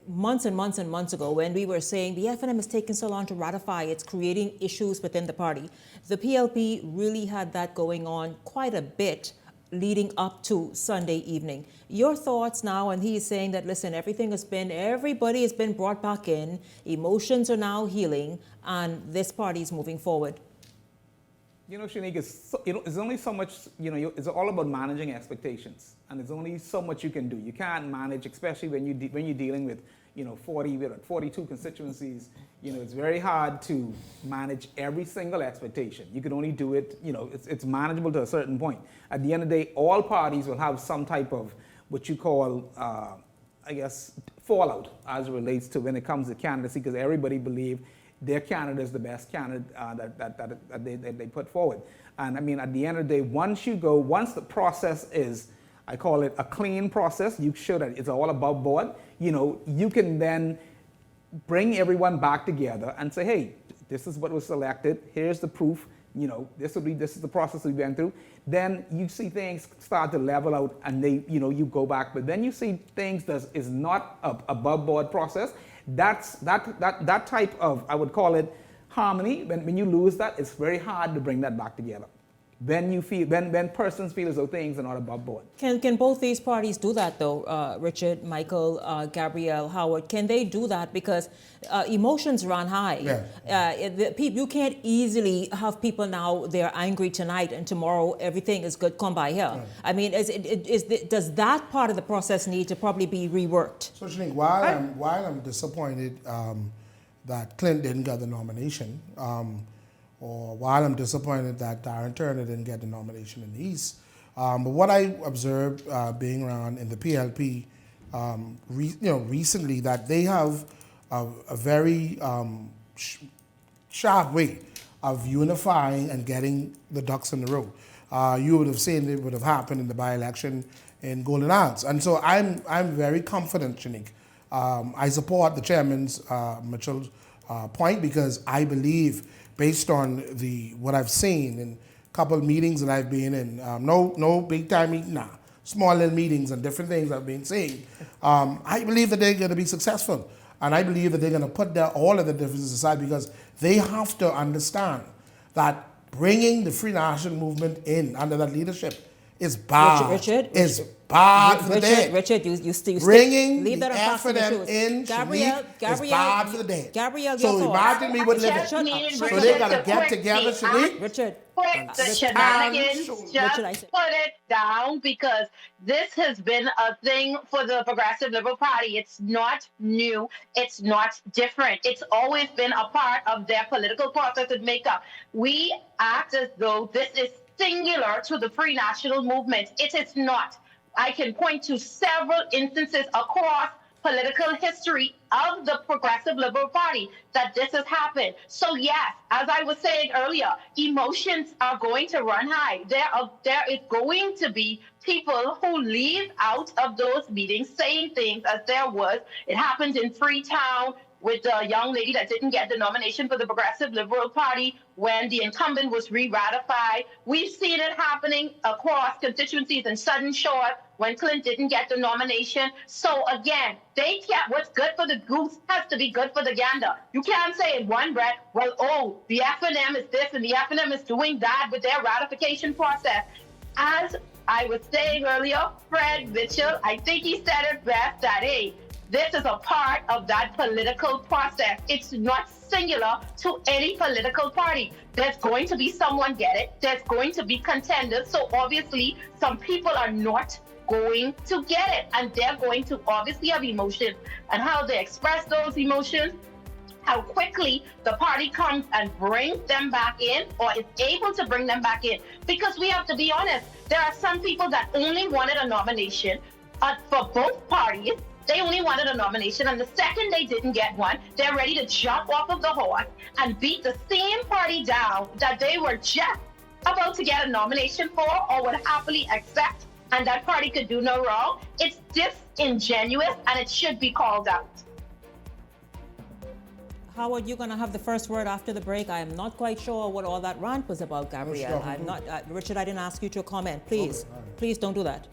months and months and months ago when we were saying the FNM is taking so long to ratify, it's creating issues within the party. The PLP really had that going on quite a bit leading up to Sunday evening. Your thoughts now, and he's saying that, listen, everybody has been brought back in, emotions are now healing, and this party is moving forward. Shanique, it's only so much, it's all about managing expectations, and there's only so much you can do. You can't manage, especially when you're dealing with, 42 constituencies. It's very hard to manage every single expectation. You can only do it, it's manageable to a certain point. At the end of the day, all parties will have some type of what you call, fallout as it relates to when it comes to candidacy, because everybody believes their candidate is the best candidate that they put forward. And I mean, at the end of the day, once the process is, I call it a clean process, you show that it's all above board, you can then bring everyone back together and say, hey, this is what was selected, here's the proof, this is the process we went through. Then you see things start to level out and you go back. But then you see things that is not a above board process. That type of, I would call it harmony, when you lose that, it's very hard to bring that back together. When persons feel as though things are not above board. Can both these parties do that though, Richard, Michael, Gabrielle, Howard? Can they do that? Because emotions run high. Yeah. You can't easily have people now, they're angry tonight and tomorrow everything is good, come by here. Right. I mean, does that part of the process need to probably be reworked? So Shanique, while I'm disappointed that Clint didn't get the nomination, or while I'm disappointed that Darren Turner didn't get the nomination in the East. But what I observed being around in the PLP, recently, that they have a very sharp way of unifying and getting the ducks in the row. You would have seen it would have happened in the by-election in Golden Isles. And so I'm very confident, Shanique. I support the chairman's Mitchell's point, because I believe, based on what I've seen in a couple of meetings that I've been in, no big time meeting, small little meetings and different things I've been seeing, I believe that they're going to be successful. And I believe that they're going to put all of the differences aside, because they have to understand that bringing the Free National Movement in under that leadership is bad. Richard, bad for the day. Richard, you bringing leave the that FNM in, Gabrielle, is bad for the day. Gabrielle, so imagine me with living. So they gotta get together, Shanique. Richard, the shenanigans, just put it down, because this has been a thing for the Progressive Liberal Party. It's not new. It's not different. It's always been a part of their political process and makeup. We act as though this is singular to the Free National Movement. It is not. I can point to several instances across political history of the Progressive Liberal Party that this has happened. So yes, as I was saying earlier, emotions are going to run high. There is going to be people who leave out of those meetings saying things as there was. It happened in Freetown with the young lady that didn't get the nomination for the Progressive Liberal Party when the incumbent was re-ratified. We've seen it happening across constituencies in Southern Shore when Clint didn't get the nomination. So again, they can't, what's good for the goose has to be good for the gander. You can't say in one breath, well, the FNM is this and the FNM is doing that with their ratification process. As I was saying earlier, Fred Mitchell, I think he said it best that, hey, this is a part of that political process. It's not singular to any political party. There's going to be someone get it. There's going to be contenders. So obviously, some people are not going to get it. And they're going to obviously have emotions. And how they express those emotions, how quickly the party comes and brings them back in, or is able to bring them back in. Because we have to be honest, there are some people that only wanted a nomination for both parties. They only wanted a nomination, and the second they didn't get one, they're ready to jump off of the horse and beat the same party down that they were just about to get a nomination for or would happily accept, and that party could do no wrong. It's disingenuous, and it should be called out. Howard, you're going to have the first word after the break. I am not quite sure what all that rant was about, Gabrielle. I'm not, Richard, I didn't ask you to comment. Please, okay, right. Please don't do that.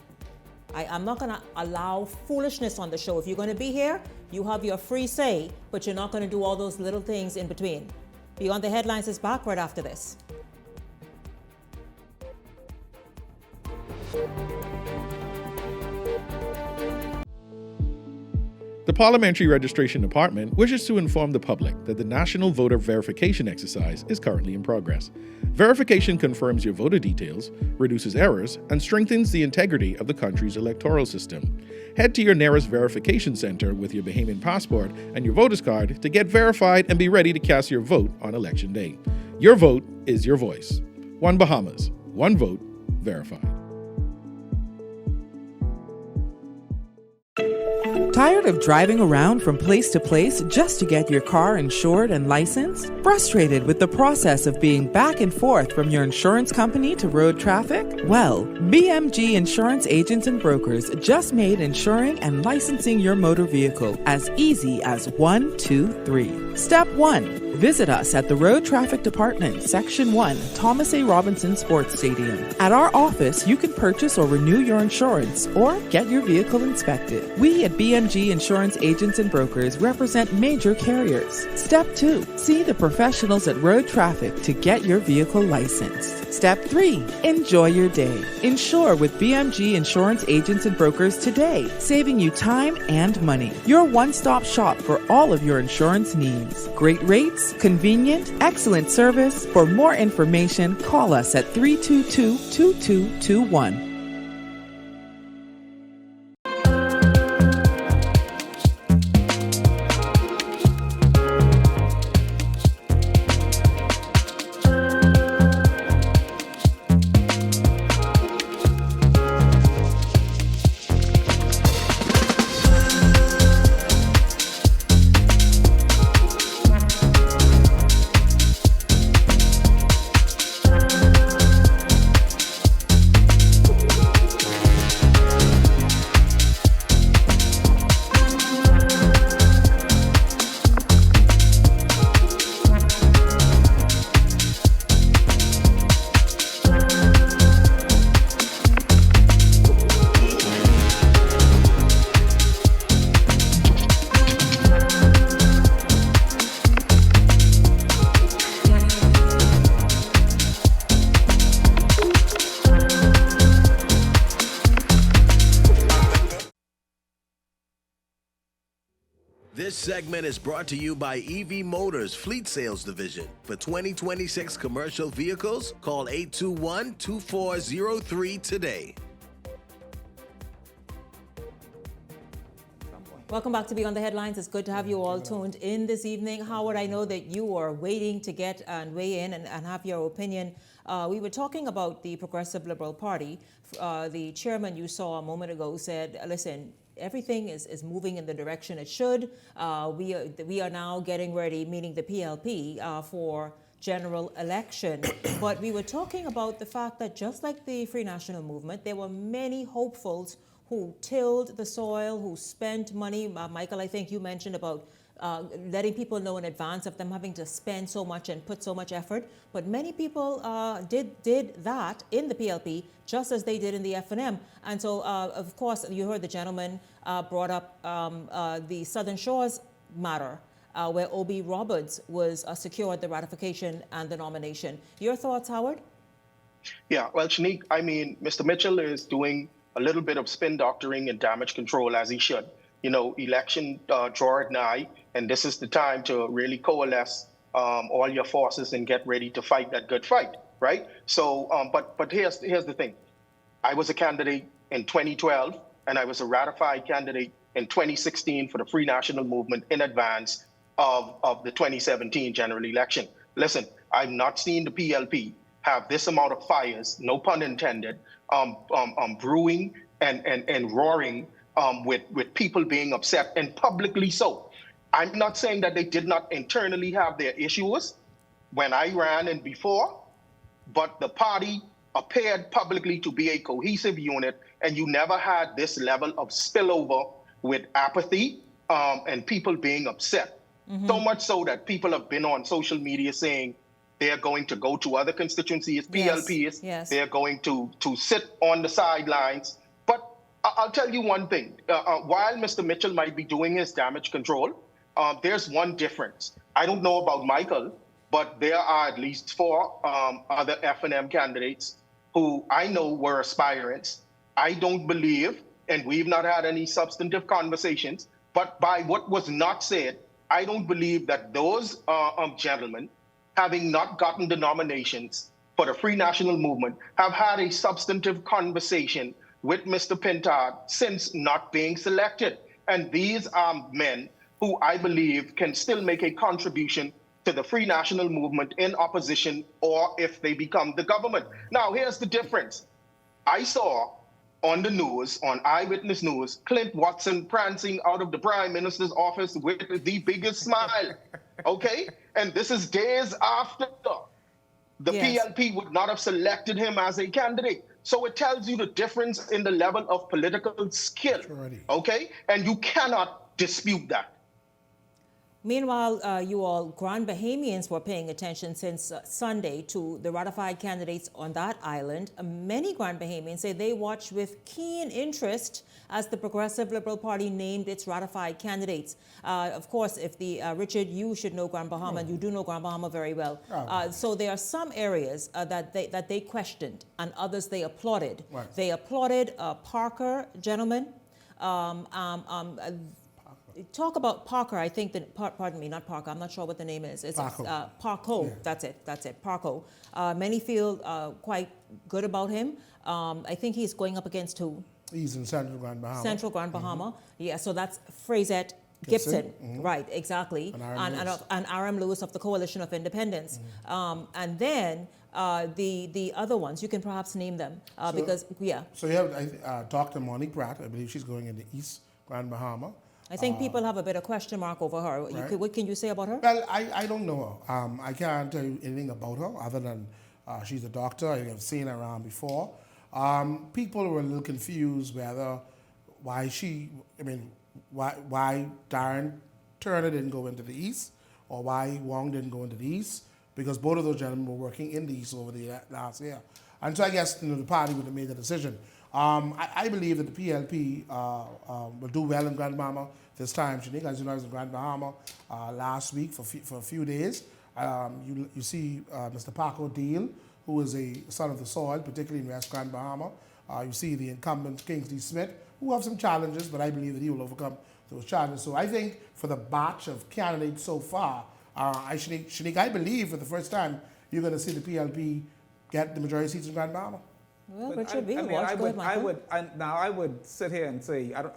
I'm not going to allow foolishness on the show. If you're going to be here, you have your free say, but you're not going to do all those little things in between. Beyond the Headlines is back right after this. The Parliamentary Registration Department wishes to inform the public that the National Voter Verification exercise is currently in progress. Verification confirms your voter details, reduces errors, and strengthens the integrity of the country's electoral system. Head to your nearest verification center with your Bahamian passport and your voter's card to get verified and be ready to cast your vote on Election Day. Your vote is your voice. One Bahamas, one vote, verified. Tired of driving around from place to place just to get your car insured and licensed? Frustrated with the process of being back and forth from your insurance company to road traffic? Well, BMG Insurance Agents and Brokers just made insuring and licensing your motor vehicle as easy as 1, 2, 3. Step 1. Visit us at the Road Traffic Department, Section 1, Thomas A. Robinson Sports Stadium. At our office, you can purchase or renew your insurance or get your vehicle inspected. We at BMG Insurance Agents and Brokers represent major carriers. Step 2. See the professionals at Road Traffic to get your vehicle licensed. Step 3. Enjoy your day. Insure with BMG Insurance Agents and Brokers today, saving you time and money. Your one-stop shop for all of your insurance needs. Great rates, convenient, excellent service. For more information, call us at 322-2221. This segment is brought to you by EV Motors Fleet Sales Division. For 2026 commercial vehicles, call 821-2403 today. Welcome back to Beyond the Headlines. It's good to have you all tuned in this evening. Howard, I know that you are waiting to get and weigh in and have your opinion. We were talking about the Progressive Liberal Party. The chairman you saw a moment ago said, listen, everything is moving in the direction it should. We are now getting ready, meaning the PLP, for general election. But we were talking about the fact that just like the Free National Movement, there were many hopefuls who tilled the soil, who spent money. Michael, I think you mentioned about letting people know in advance of them having to spend so much and put so much effort. But many people did that in the PLP, just as they did in the FNM. And so, of course, you heard the gentleman brought up the Southern Shores matter, where O.B. Roberts was secured the ratification and the nomination. Your thoughts, Howard? Yeah, well, Shanique, I mean, Mr. Mitchell is doing a little bit of spin doctoring and damage control, as he should. You know, election draw it nigh, and this is the time to really coalesce all your forces and get ready to fight that good fight, right? So, but here's the thing. I was a candidate in 2012, and I was a ratified candidate in 2016 for the Free National Movement in advance of the 2017 general election. Listen, I've not seen the PLP have this amount of fires, no pun intended, brewing and roaring with people being upset, and publicly so. I'm not saying that they did not internally have their issues when I ran and before, but the party appeared publicly to be a cohesive unit, and you never had this level of spillover with apathy and people being upset. Mm-hmm. So much so that people have been on social media saying they're going to go to other constituencies, PLPs, yes. They're going to sit on the sidelines. But I'll tell you one thing. While Mr. Mitchell might be doing his damage control, there's one difference. I don't know about Michael, but there are at least 4 other FNM candidates who I know were aspirants. I don't believe, and we've not had any substantive conversations, but by what was not said, I don't believe that those gentlemen, having not gotten the nominations for the Free National Movement, have had a substantive conversation with Mr. Pintard since not being selected. And these are men who I believe can still make a contribution to the Free National Movement in opposition, or if they become the government. Now, here's the difference. I saw on the news, on Eyewitness News, Clint Watson prancing out of the Prime Minister's office with the biggest smile, okay? And this is days after the PLP would not have selected him as a candidate. So it tells you the difference in the level of political skill, okay? And you cannot dispute that. Meanwhile, you all Grand Bahamians were paying attention since Sunday to the ratified candidates on that island. Many Grand Bahamians say they watched with keen interest as the Progressive Liberal Party named its ratified candidates. Of course, if Richard, you should know Grand Bahama, and you do know Grand Bahama very well. So there are some areas that they questioned, and others they applauded. Right. They applauded Parker, gentlemen. Talk about Parker. I think that, pardon me, not Parker. I'm not sure what the name is. It's Parko. Yeah. That's it. Parko. Many feel quite good about him. I think he's going up against who? He's in Central Grand Bahama. Central Grand Bahama. Yeah. So that's Frazette Gibson. Right. Exactly. And Aram Lewis of the Coalition of Independence. And then the other ones, you can perhaps name them because. So you have Dr. Monique Pratt. I believe she's going into East Grand Bahama. I think people have a bit of question mark over her. Right. What can you say about her? Well, I don't know her. I can't tell you anything about her other than she's a doctor. I have seen her around before. People were a little confused why Darren Turner didn't go into the East or why Wong didn't go into the East, because both of those gentlemen were working in the East over the last year. And so I guess the party would have made the decision. I believe that the PLP will do well in Grand Bahama this time, Shanique. As you know, I was in Grand Bahama last week for a few days. You see Mr. Paco Deal, who is a son of the soil, particularly in West Grand Bahama. You see the incumbent Kingsley Smith, who have some challenges, but I believe that he will overcome those challenges. So I think for the batch of candidates so far, Shanique, I believe for the first time you're going to see the PLP get the majority seats in Grand Bahama. Well, Richard, I would sit here and say, I don't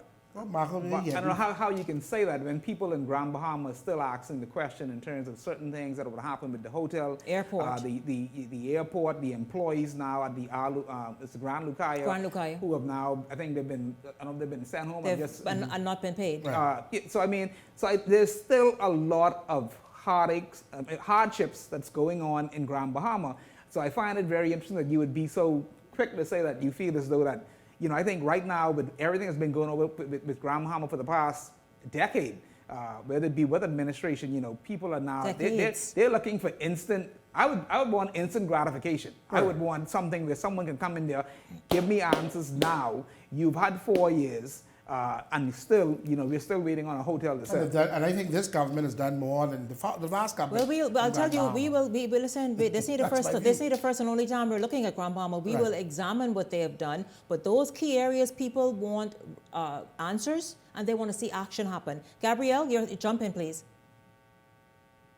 know how you can say that when people in Grand Bahama are still asking the question in terms of certain things that would happen with the hotel, airport, the airport, the employees now at the it's the Grand Lucaya, who have now, I think they've been sent home and not been paid. Right. There's still a lot of hardships that's going on in Grand Bahama. So I find it very interesting that you would be so quick to say that you feel as though that, I think right now with everything that's been going on with Grand Bahama for the past decade, whether it be with administration, people are now, they're looking for instant, I would want instant gratification. Right. I would want something where someone can come in there, give me answers now. You've had 4 years. And still, we're still waiting on a hotel to set. And I think this government has done more than the last government. Well, I'll tell you, we will listen. This ain't the first and only time we're looking at Grand Bahama. We will examine what they have done, but those key areas, people want answers and they want to see action happen. Gabrielle, jump in, please.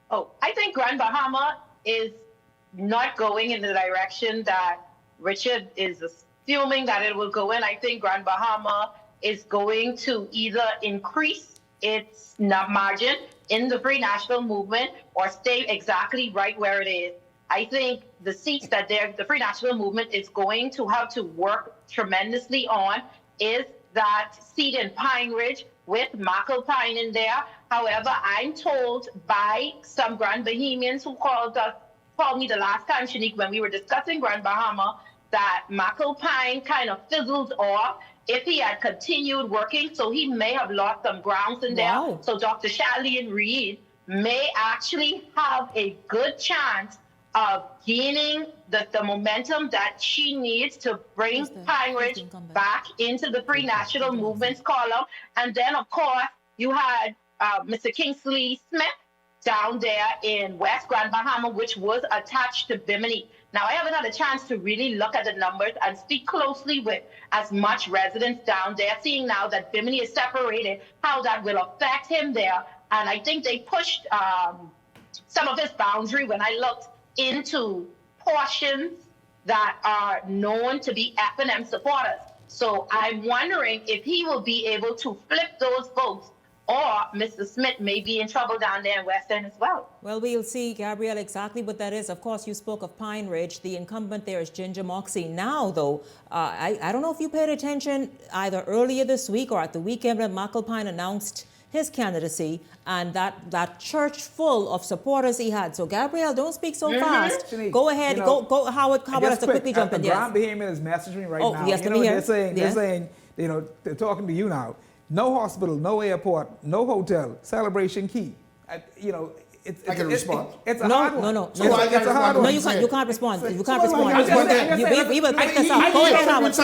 Oh, I think Grand Bahama is not going in the direction that Richard is assuming that it will go in. I think Grand Bahama is going to either increase its margin in the Free National Movement or stay exactly right where it is. I think the seats that the Free National Movement is going to have to work tremendously on is that seat in Pine Ridge with McAlpine in there. However, I'm told by some Grand Bahamians who called me the last time, Shanique, when we were discussing Grand Bahama, that McAlpine kind of fizzled off if he had continued working, so he may have lost some grounds in there. Wow. So Dr. Charlene Reed may actually have a good chance of gaining the momentum that she needs to bring Pine Ridge back into the Free National Movement's column. And then, of course, you had Mr. Kingsley Smith down there in West Grand Bahama, which was attached to Bimini. Now, I haven't had a chance to really look at the numbers and speak closely with as much residents down there, seeing now that Bimini is separated, how that will affect him there. And I think they pushed some of his boundary when I looked into portions that are known to be F&M supporters. So I'm wondering if he will be able to flip those votes or Mr. Smith may be in trouble down there in West End as well. Well, we'll see, Gabrielle, exactly what that is. Of course, you spoke of Pine Ridge. The incumbent there is Ginger Moxie. Now, though, I don't know if you paid attention either earlier this week or at the weekend when McAlpine announced his candidacy and that church full of supporters he had. So, Gabrielle, don't speak so fast. Go ahead. Go, Howard has to quickly jump in. Grant Behaman is messaging me right now. Yes, let me hear. They're saying, they're talking to you now. No hospital, no airport, no hotel, Celebration Key. I can respond. It's a hard one. No, you can't respond. You can't respond. We will pick this up. Go ahead, Howard. Go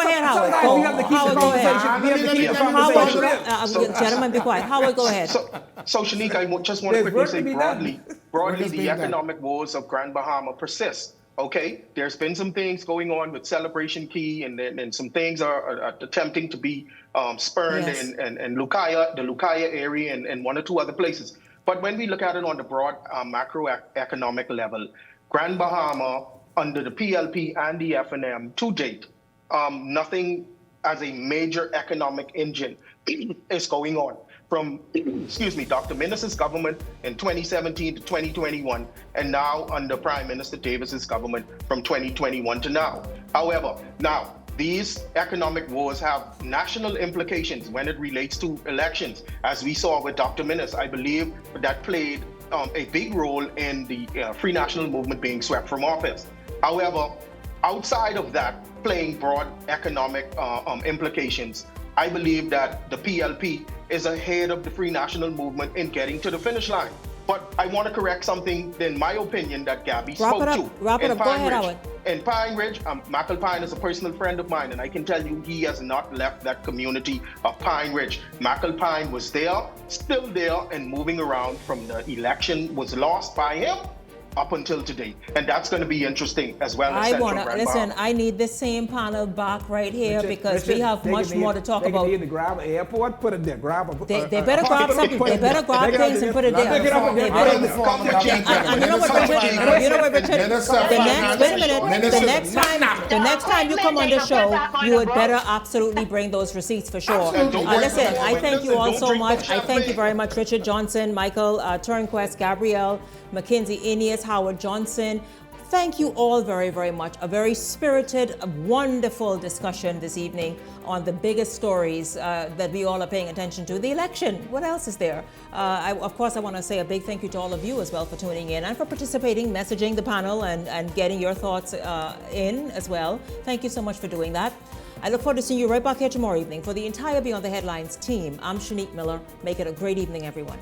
ahead, Howard. Howard, go ahead. Gentlemen, be quiet. Howard, go ahead. So Shanique, I just want to quickly say broadly, the economic woes of Grand Bahama persist. Okay, there's been some things going on with Celebration Key, and some things are attempting to be spurned in the Lucaya area and one or two other places. But when we look at it on the broad macroeconomic level, Grand Bahama, under the PLP and the FNM to date, nothing as a major economic engine is going on. From, Dr. Minnis's government in 2017 to 2021, and now under Prime Minister Davis's government from 2021 to now. However, now, these economic wars have national implications when it relates to elections. As we saw with Dr. Minnis, I believe that played a big role in the Free National Movement being swept from office. However, outside of that, playing broad economic implications, I believe that the PLP is ahead of the Free National Movement in getting to the finish line. But I want to correct something, in my opinion, that Gabby spoke to. Wrap it up. Go ahead, Howard. In Pine Ridge, McAlpine is a personal friend of mine, and I can tell you he has not left that community of Pine Ridge. McAlpine was there, still there, and moving around from the election was lost by him up until today. And that's going to be interesting as well as I need the same panel back right here because we have much more to talk about. They need to grab an airport, put it there, they better grab something. They better grab things and put it there. And you know what, Richard? The next time you come on the show, you would better absolutely bring those receipts for sure. Listen, I thank you all so much. I thank you very much, Richard Johnson, Michael Turnquest, Gabrielle, Mackenzie Inius, Howard Johnson. Thank you all very, very much. A very spirited, wonderful discussion this evening on the biggest stories that we all are paying attention to. The election, what else is there? Of course, I want to say a big thank you to all of you as well for tuning in and for participating, messaging the panel and getting your thoughts in as well. Thank you so much for doing that. I look forward to seeing you right back here tomorrow evening. For the entire Beyond the Headlines team, I'm Shanique Miller. Make it a great evening, everyone.